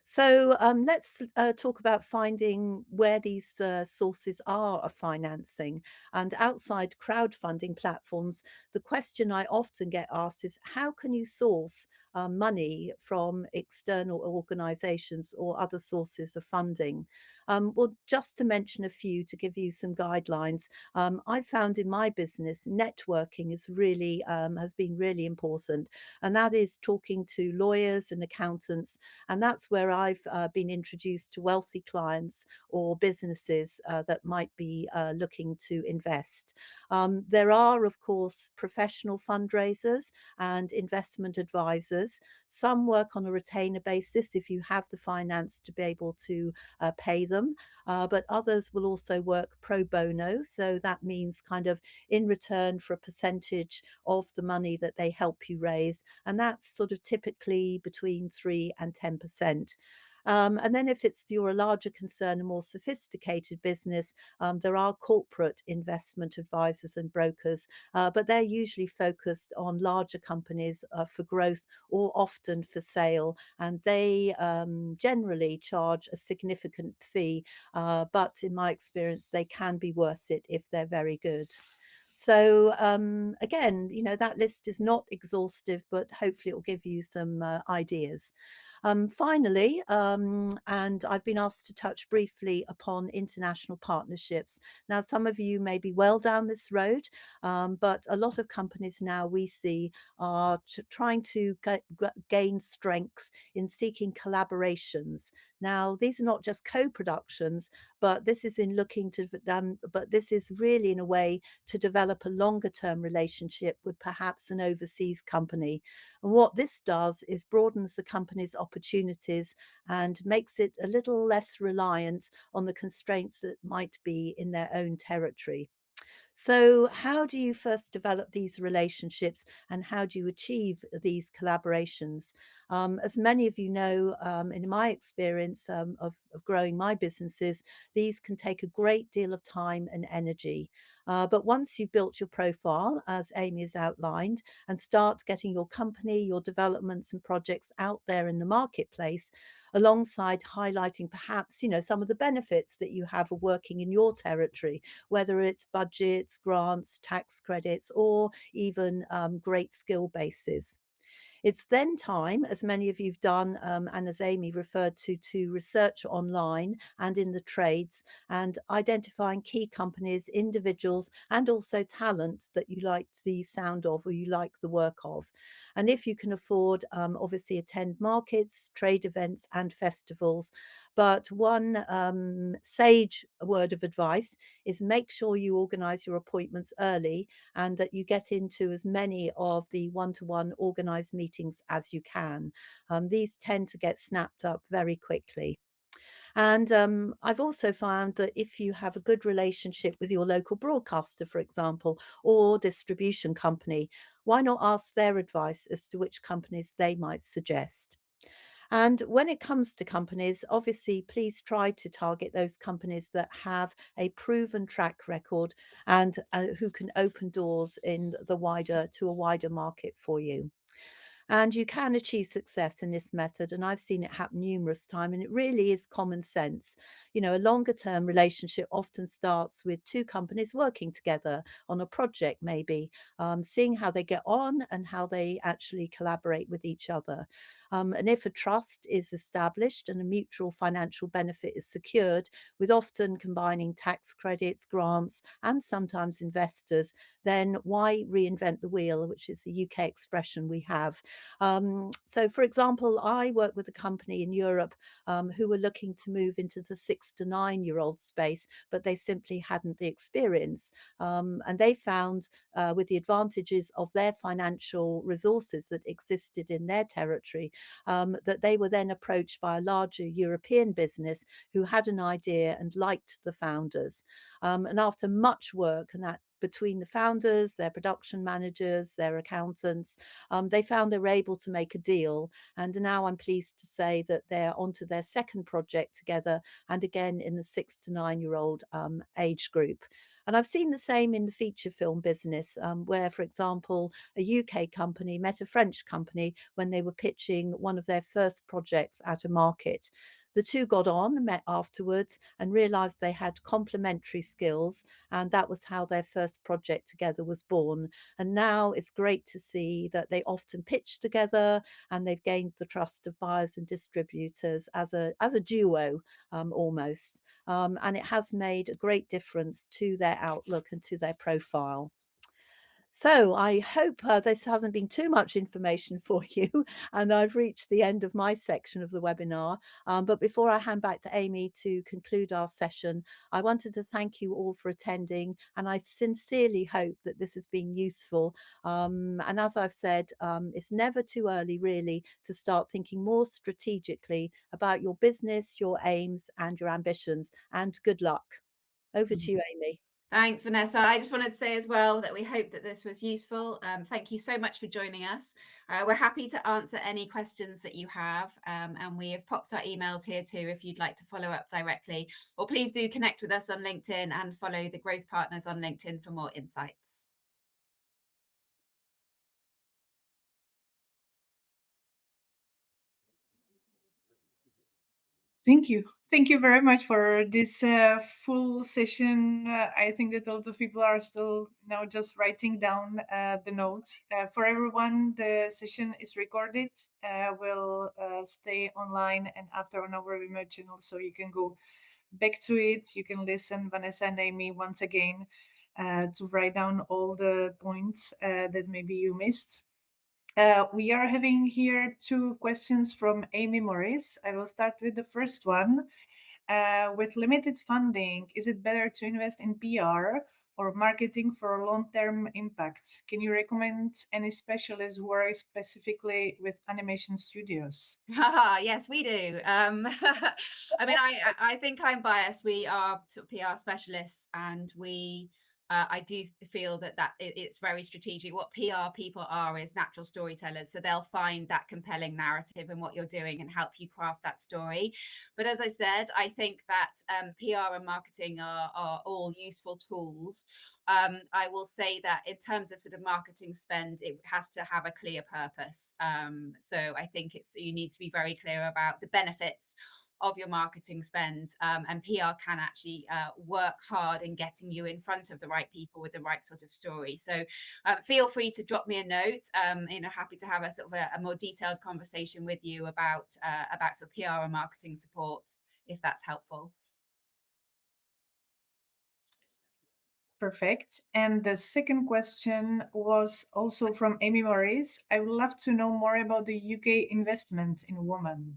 So let's talk about finding where these sources are of financing. And outside crowdfunding platforms, the question I often get asked is, how can you source money from external organizations or other sources of funding? Well, just to mention a few to give you some guidelines, I found in my business networking is really has been really important, and that is talking to lawyers and accountants, and that's where I've been introduced to wealthy clients or businesses that might be looking to invest. There are, of course, professional fundraisers and investment advisors. Some work on a retainer basis if you have the finance to be able to pay them, but others will also work pro bono. So that means kind of in return for a percentage of the money that they help you raise. And that's sort of typically between 3 and 10%. And then if you're a larger concern, a more sophisticated business, there are corporate investment advisors and brokers, but they're usually focused on larger companies for growth or often for sale. And they generally charge a significant fee, but in my experience, they can be worth it if they're very good. So again, that list is not exhaustive, but hopefully it will give you some ideas. Finally, and I've been asked to touch briefly upon international partnerships. Now, some of you may be well down this road, but a lot of companies now we see are trying to gain strength in seeking collaborations. Now, these are not just co-productions, but this is in looking to, but this is really in a way to develop a longer term relationship with perhaps an overseas company. And what this does is broadens the company's opportunities and makes it a little less reliant on the constraints that might be in their own territory. So, how do you first develop these relationships and how do you achieve these collaborations? As many of you know, in my experience of growing my businesses, these can take a great deal of time and energy. But once you've built your profile, as Aimée has outlined, and start getting your company, your developments and projects out there in the marketplace, alongside highlighting perhaps, some of the benefits that you have of working in your territory, whether it's budgets, grants, tax credits, or even great skill bases. It's then time, as many of you've done, and as Aimée referred to research online and in the trades and identifying key companies, individuals, and also talent that you like the sound of or you like the work of. And if you can afford, obviously attend markets, trade events, and festivals. But one sage word of advice is make sure you organize your appointments early and that you get into as many of the one-to-one organized meetings as you can. These tend to get snapped up very quickly. And I've also found that if you have a good relationship with your local broadcaster, for example, or distribution company, why not ask their advice as to which companies they might suggest? And when it comes to companies, obviously, please try to target those companies that have a proven track record and who can open doors in the wider to a wider market for you. And you can achieve success in this method. And I've seen it happen numerous times. And it really is common sense. You know, a longer term relationship often starts with two companies working together on a project, maybe, seeing how they get on and how they actually collaborate with each other. And if a trust is established and a mutual financial benefit is secured, with often combining tax credits, grants, and sometimes investors, then why reinvent the wheel, which is the UK expression we have. So, for example, I work with a company in Europe who were looking to move into the 6 to 9 year old space, but they simply hadn't the experience. And they found, with the advantages of their financial resources that existed in their territory, that they were then approached by a larger European business who had an idea and liked the founders. And after much work, and that between the founders, their production managers, their accountants, they found they were able to make a deal. And now I'm pleased to say that they're onto their second project together, and again in the 6 to 9 year old age group. And I've seen the same in the feature film business, where, for example, a UK company met a French company when they were pitching one of their first projects at a market. The two got on, met afterwards, and realized they had complementary skills. And that was how their first project together was born. And now it's great to see that they often pitch together and they've gained the trust of buyers and distributors as a duo, almost. And it has made a great difference to their outlook and to their profile. So I hope this hasn't been too much information for you, and I've reached the end of my section of the webinar. But before I hand back to Aimée to conclude our session, I wanted to thank you all for attending, and I sincerely hope that this has been useful. And as I've said, it's never too early, really, to start thinking more strategically about your business, your aims, and your ambitions. And good luck. Over to you, Aimée. Thanks, Vanessa. I just wanted to say as well that we hope that this was useful. Thank you so much for joining us. We're happy to answer any questions that you have, and we have popped our emails here too if you'd like to follow up directly. Or please do connect with us on LinkedIn and follow the Growth Partners on LinkedIn for more insights. Thank you. Thank you very much for this full session. I think that a lot of people are still now just writing down the notes. For everyone, the session is recorded. Will stay online and after on our remote channel, so you can go back to it. You can listen, Vanessa and Aimée, once again to write down all the points that maybe you missed. We are having here two questions from Aimée Morris. I will start with the first one. With limited funding, is it better to invest in PR or marketing for long-term impact? Can you recommend any specialists who are specifically with animation studios? Yes, we do. I mean, I think I'm biased. We are sort of PR specialists, and I do feel that it's very strategic. What PR people are is natural storytellers, so they'll find that compelling narrative in what you're doing and help you craft that story. But as I said, I think that PR and marketing are all useful tools. I will say that in terms of sort of marketing spend, it has to have a clear purpose. So I think you need to be very clear about the benefits of your marketing spend, and PR can actually work hard in getting you in front of the right people with the right sort of story. So feel free to drop me a note. Happy to have a sort of a more detailed conversation with you about sort of PR and marketing support, if that's helpful. Perfect. And the second question was also from Aimée Morris. I would love to know more about the UK investment in women.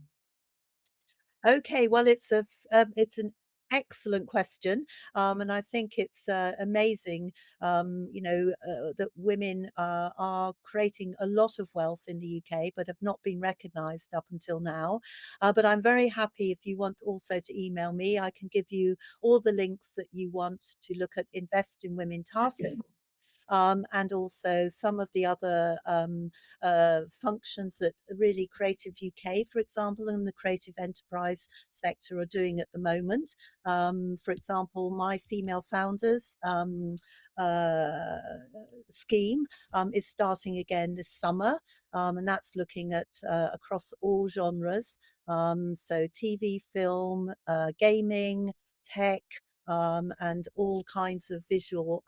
Okay, well, it's an excellent question, and I think it's amazing, that women are creating a lot of wealth in the UK, but have not been recognised up until now. But I'm very happy if you want also to email me. I can give you all the links that you want to look at Invest in Women Task and also some of the other functions that really Creative UK, for example, and the creative enterprise sector are doing at the moment. For example, my female founders uh, scheme is starting again this summer, and that's looking at across all genres. So TV, film, gaming, tech, and all kinds of visual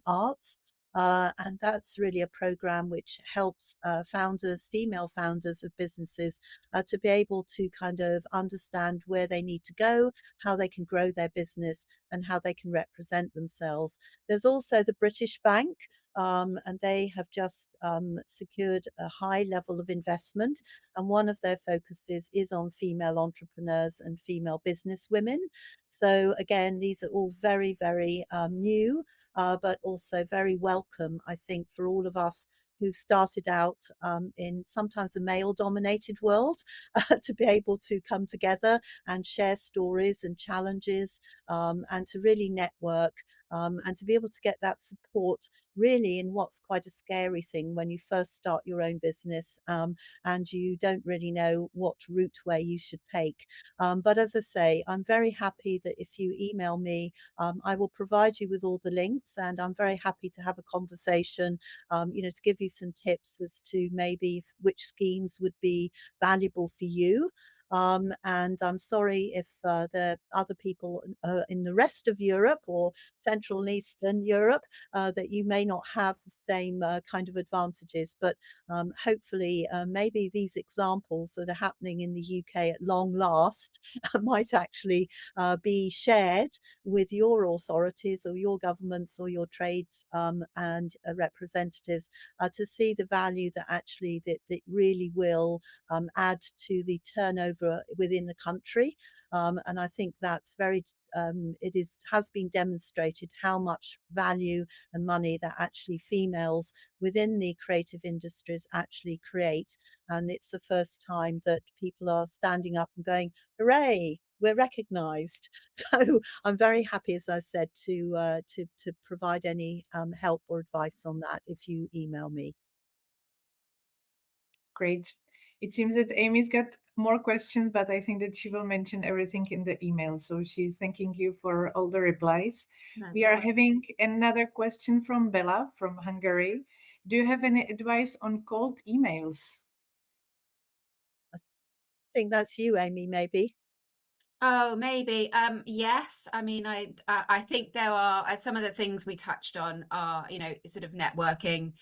arts. And that's really a program which helps founders, female founders of businesses, to be able to kind of understand where they need to go, how they can grow their business, and how they can represent themselves. There's also the British Bank. And they have just secured a high level of investment. And one of their focuses is on female entrepreneurs and female business women. So, again, these are all very, very new, but also very welcome, I think, for all of us who started out in sometimes a male-dominated world to be able to come together and share stories and challenges and to really network and to be able to get that support really in what's quite a scary thing when you first start your own business and you don't really know what route where you should take. But as I say, I'm very happy that if you email me, I will provide you with all the links, and I'm very happy to have a conversation, to give you some tips as to maybe which schemes would be valuable for you. And I'm sorry if there are other people in the rest of Europe or Central and Eastern Europe that you may not have the same kind of advantages. But hopefully, maybe these examples that are happening in the UK at long last might actually be shared with your authorities or your governments or your trades and representatives to see the value that actually that really will add to the turnover within the country. And I think that's very has been demonstrated how much value and money that actually females within the creative industries actually create. And it's the first time that people are standing up and going, hooray, we're recognized. So I'm very happy, as I said, to provide any help or advice on that if you email me. Great. It seems that Amy's got more questions, but I think that she will mention everything in the email. So she's thanking you for all the replies. We are having another question from Bella from Hungary. Do you have any advice on cold emails? I think that's you, Aimée, maybe. Oh, maybe. Yes. I mean, I think there are some of the things we touched on are, sort of networking,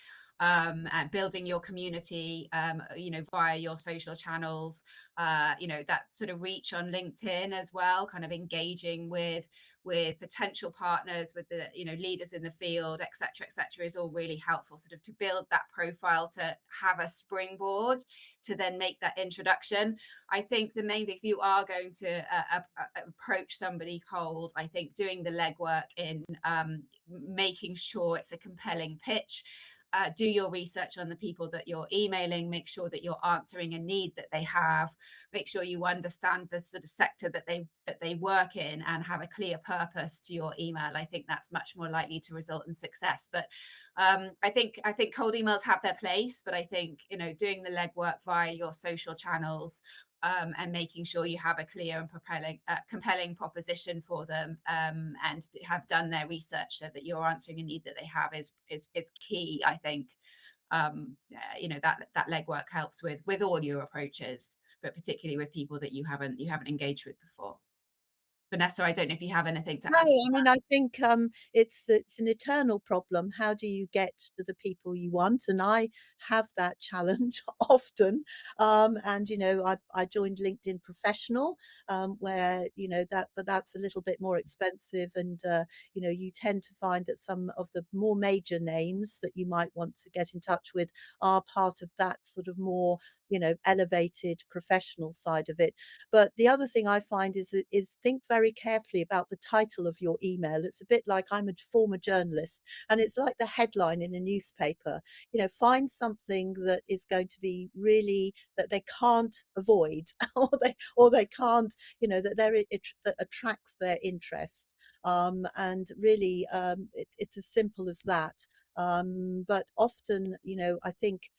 and building your community, via your social channels, that sort of reach on LinkedIn as well, kind of engaging with potential partners, with the, leaders in the field, et cetera, is all really helpful sort of to build that profile, to have a springboard to then make that introduction. I think the main thing, if you are going to approach somebody cold, I think doing the legwork in making sure it's a compelling pitch. Do your research on the people that you're emailing, make sure that you're answering a need that they have, make sure you understand the sort of sector that they work in and have a clear purpose to your email. I think that's much more likely to result in success. But I think cold emails have their place, but I think, doing the legwork via your social channels, and making sure you have a clear and compelling proposition for them, and have done their research so that you're answering a need that they have is key. I think that legwork helps with all your approaches. but particularly with people that you haven't engaged with before. Vanessa, I don't know if you have anything to No, add. I mean, I think it's an eternal problem. How do you get to the people you want? And I have that challenge often. And I joined LinkedIn Professional, where but that's a little bit more expensive, and you tend to find that some of the more major names that you might want to get in touch with are part of that sort of more elevated professional side of it. But the other thing I find is think very carefully about the title of your email. It's a bit like I'm a former journalist, and it's like the headline in a newspaper. Find something that is going to be really that they can't avoid, or they can't, that attracts their interest. And really, it's as simple as that. But often, I think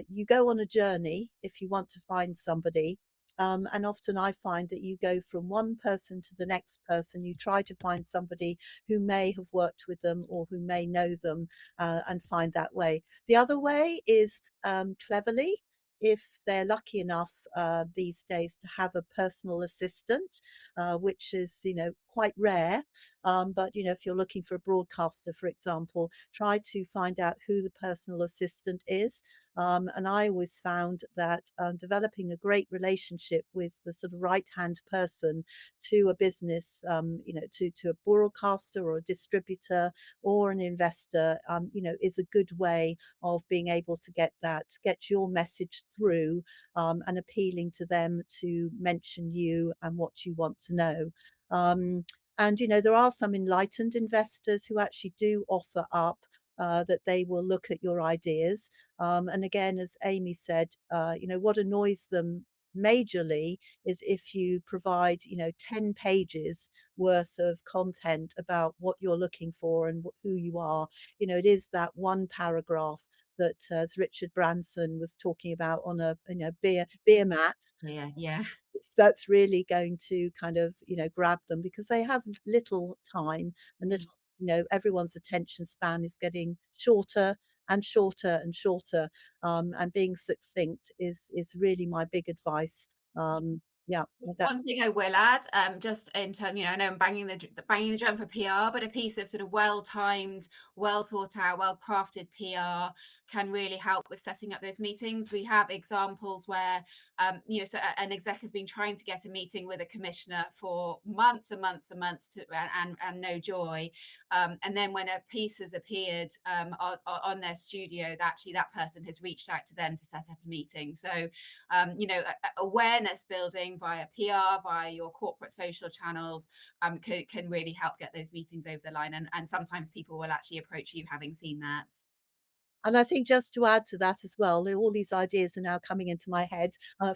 you go on a journey if you want to find somebody. And often I find that you go from one person to the next person. You try to find somebody who may have worked with them or who may know them, and find that way. The other way is cleverly, if they're lucky enough these days to have a personal assistant, which is quite rare. But if you're looking for a broadcaster, for example, try to find out who the personal assistant is. And I always found that developing a great relationship with the sort of right-hand person to a business, to a broadcaster or a distributor or an investor, is a good way of being able to get your message through, and appealing to them to mention you and what you want to know. And there are some enlightened investors who actually do offer up that they will look at your ideas. And again, as Aimée said, what annoys them majorly is if you provide 10 pages worth of content about what you're looking for and who you are. It is that one paragraph that, as Richard Branson was talking about on a beer mat, Yeah. that's really going to kind of grab them, because they have little time and little, everyone's attention span is getting shorter and shorter and shorter. And being succinct is really my big advice. Yeah, that. One thing I will add, just in terms, I know I'm banging the drum for PR, but a piece of sort of well-timed, well thought out, well-crafted PR can really help with setting up those meetings. We have examples where, so an exec has been trying to get a meeting with a commissioner for months and months and months, and no joy. And then when a piece has appeared on their studio, that person has reached out to them to set up a meeting. So, awareness building via PR, via your corporate social channels, can really help get those meetings over the line. And sometimes people will actually approach you having seen that. And I think just to add to that as well, all these ideas are now coming into my head.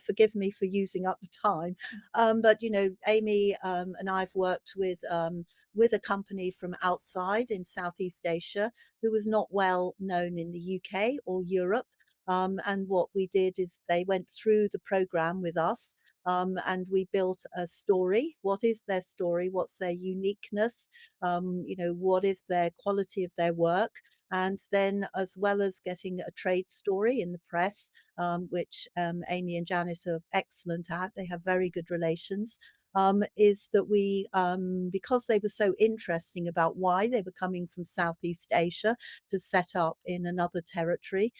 Forgive me for using up the time. But, Aimée and I've worked with a company from outside in Southeast Asia who was not well known in the UK or Europe. And what we did is they went through the program with us. And we built a story. What is their story? What's their uniqueness? What is their quality of their work? And then, as well as getting a trade story in the press, which Aimée and Janet are excellent at, they have very good relations. Is that we, because they were so interesting about why they were coming from Southeast Asia to set up in another territory,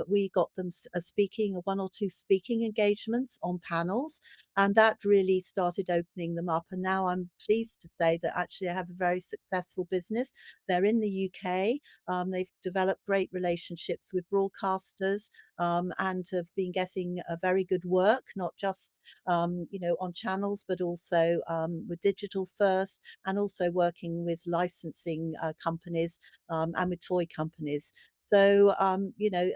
we got them one or two speaking engagements on panels, and that really started opening them up. And now I'm pleased to say that actually I have a very successful business. They're in the UK. They've developed great relationships with broadcasters, and have been getting a very good work, not just on channels, but also with digital first, and also working with licensing companies, and with toy companies. So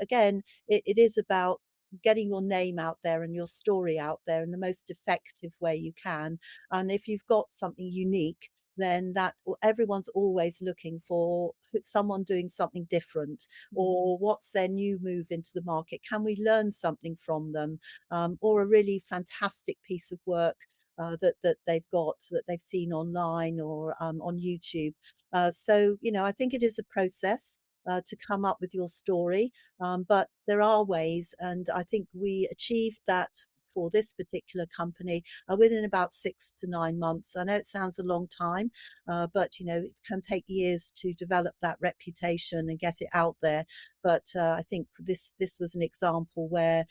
again, it is about getting your name out there and your story out there in the most effective way you can. And if you've got something unique, then everyone's always looking for someone doing something different, or what's their new move into the market? Can we learn something from them? Or a really fantastic piece of work that they've got, that they've seen online or on YouTube. So, I think it is a process to come up with your story, but there are ways, and I think we achieved that for this particular company within about 6 to 9 months. I know it sounds a long time, but it can take years to develop that reputation and get it out there. But I think this was an example where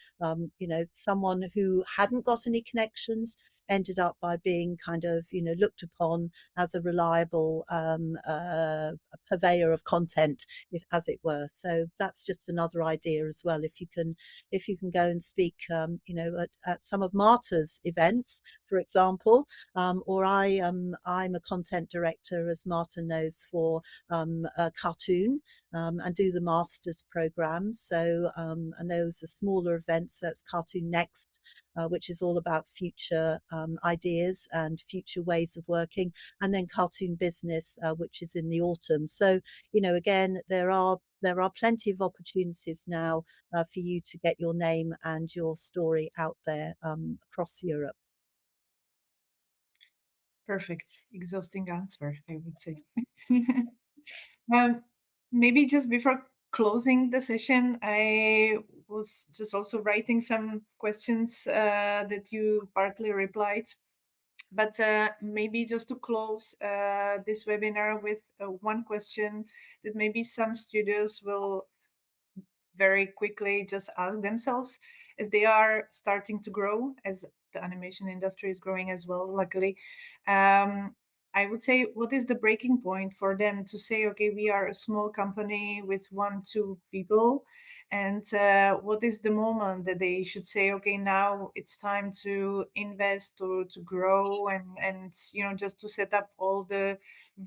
someone who hadn't got any connections ended up by being kind of looked upon as a reliable purveyor of content, as it were. So that's just another idea as well. If you can go and speak at some of Marta's events, for example, or I'm a content director, as Marta knows, for a cartoon, and do the master's program. So and those are smaller events. That's Cartoon Next, which is all about future ideas and future ways of working, and then Cartoon Business, which is in the autumn. So again, there are plenty of opportunities now for you to get your name and your story out there across Europe. Perfect. Exhausting answer, I would say. Um, Maybe just before closing the session, I was just also writing some questions that you partly replied. But maybe just to close this webinar with one question that maybe some studios will very quickly just ask themselves as they are starting to grow, as the animation industry is growing as well, luckily. I would say, what is the breaking point for them to say, okay, we are a small company with 1, 2 people, and what is the moment that they should say, okay, now it's time to invest or to grow, and just to set up all the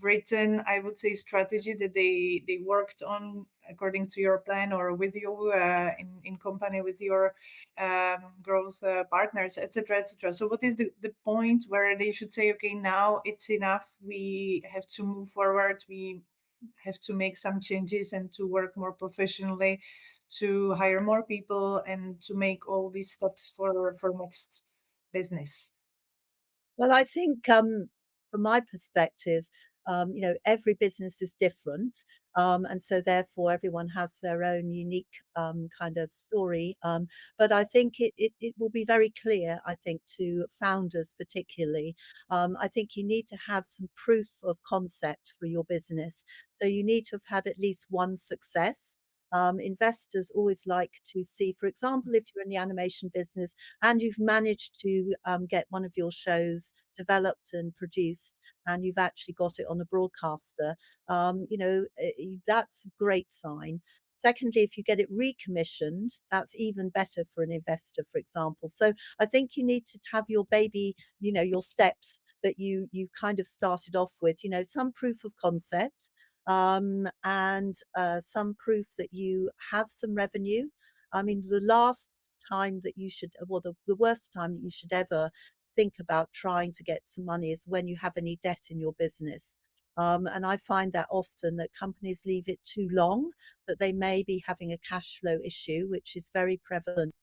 written, I would say, strategy that they worked on according to your plan or with you in company with your growth partners, etc., etc. So what is the point where they should say, okay, now it's enough, we have to move forward, we have to make some changes and to work more professionally, to hire more people, and to make all these steps for next business? Well, I think from my perspective, every business is different. And so therefore everyone has their own unique kind of story. But I think it will be very clear, I think, to founders particularly. I think you need to have some proof of concept for your business. So you need to have had at least one success. Investors always like to see, for example, if you're in the animation business and you've managed to get one of your shows developed and produced, and you've actually got it on a broadcaster, that's a great sign. Secondly, if you get it recommissioned, that's even better for an investor, for example. So I think you need to have your baby, your steps that you kind of started off with, some proof of concept, and some proof that you have some revenue. I mean, the last time that you should, well, the worst time that you should ever think about trying to get some money is when you have any debt in your business. And I find that often that companies leave it too long, that they may be having a cash flow issue, which is very prevalent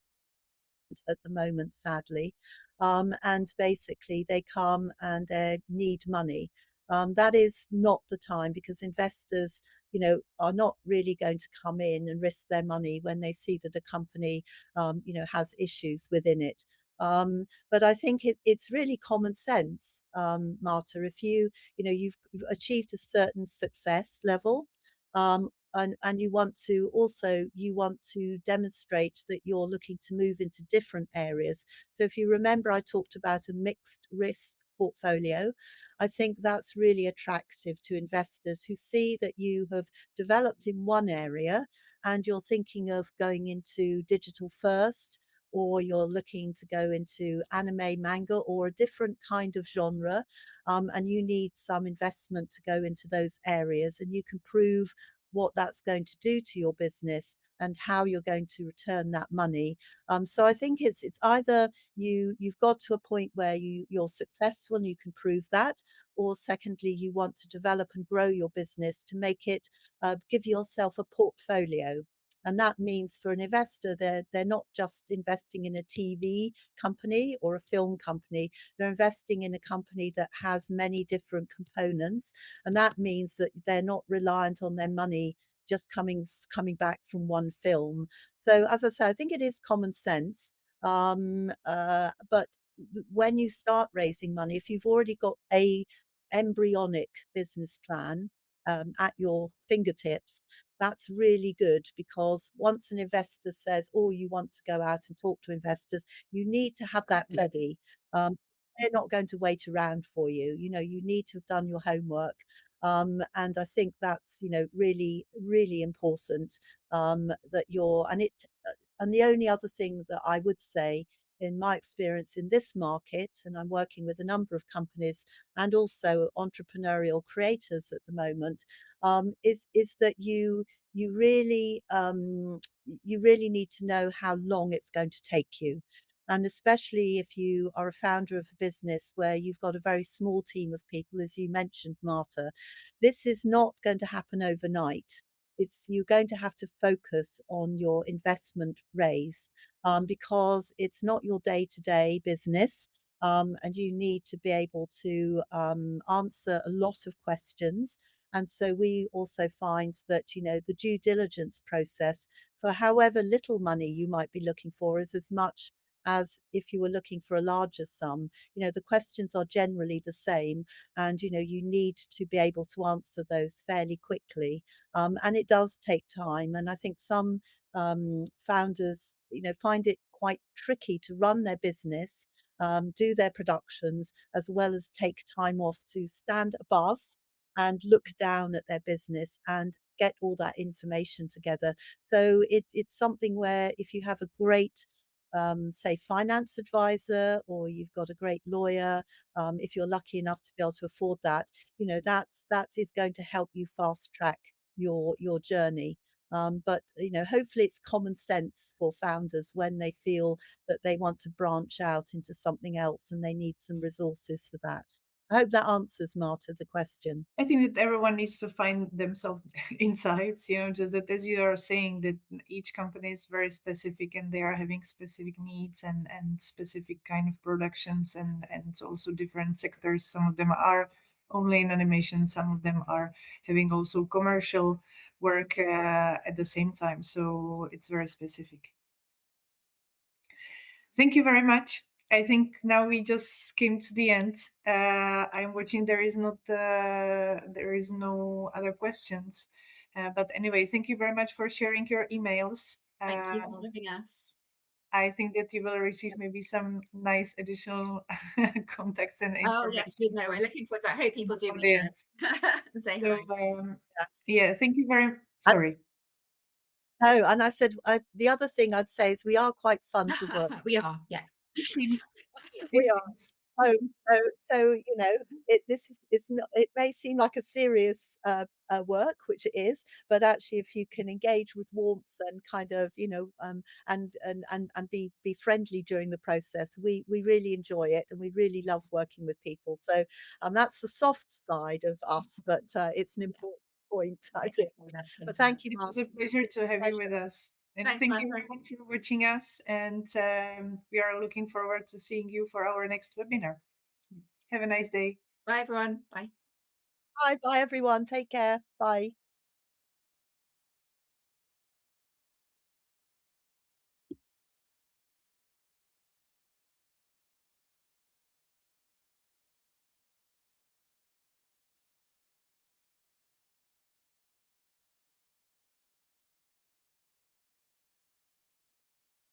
at the moment, sadly. And basically, they come and they need money. That is not the time, because investors, are not really going to come in and risk their money when they see that a company, has issues within it. But I think it's really common sense, Marta. If you've achieved a certain success level, and you want to demonstrate that you're looking to move into different areas. So if you remember, I talked about a mixed risk portfolio. I think that's really attractive to investors who see that you have developed in one area and you're thinking of going into digital first, or you're looking to go into anime, manga, or a different kind of genre, and you need some investment to go into those areas, and you can prove what that's going to do to your business and how you're going to return that money. So I think it's either you've got to a point where you're successful and you can prove that, or secondly, you want to develop and grow your business to make it give yourself a portfolio. And that means for an investor, they're not just investing in a TV company or a film company. They're investing in a company that has many different components, and that means that they're not reliant on their money just coming back from one film. So as I say, I think it is common sense. But when you start raising money, if you've already got a embryonic business plan at your fingertips, that's really good, because once an investor says, "Oh, you want to go out and talk to investors," you need to have that ready. They're not going to wait around for you. You need to have done your homework. And I think that's, really, really important, that and the only other thing that I would say, in my experience in this market, and I'm working with a number of companies and also entrepreneurial creators at the moment, is that you really need to know how long it's going to take you. And especially if you are a founder of a business where you've got a very small team of people, as you mentioned, Marta, this is not going to happen overnight. You're going to have to focus on your investment raise, because it's not your day-to-day business. And you need to be able to answer a lot of questions. And so we also find that, the due diligence process for however little money you might be looking for is as much as if you were looking for a larger sum. The questions are generally the same, and, you need to be able to answer those fairly quickly. And it does take time. And I think some founders, find it quite tricky to run their business, do their productions, as well as take time off to stand above and look down at their business and get all that information together. So it's something where, if you have a great, say, finance advisor, or you've got a great lawyer, if you're lucky enough to be able to afford that, that is going to help you fast track your journey. But hopefully it's common sense for founders when they feel that they want to branch out into something else and they need some resources for that. I hope that answers, Marta, the question. I think that everyone needs to find themselves insights, just that, as you are saying, that each company is very specific and they are having specific needs and specific kind of productions, and it's also different sectors. Some of them are only in animation, some of them are having also commercial work at the same time. So it's very specific. Thank you very much. I think now we just came to the end. I'm watching. There is no other questions. But anyway, thank you very much for sharing your emails. Thank you for having us. I think that you will receive maybe some nice additional contacts and information. Oh yes, we know. We're looking forward to it. I hope people do From reach the out and say So hi. yeah, thank you very. And Sorry. no, and I said, the other thing I'd say is we are quite fun to work with. We are, yes. It seems. We It are. seems. So, so it's not. It may seem like a serious work, which it is, but actually, if you can engage with warmth and kind of, and be friendly during the process, we really enjoy it, and we really love working with people. So, that's the soft side of us, but it's an important point, I think. But thank you, It was Mark. a pleasure to have you with us. And Thanks, thank you Martha. very much for watching us. And we are looking forward to seeing you for our next webinar. Have a nice day. Bye, everyone. Bye. Bye, everyone. Take care. Bye.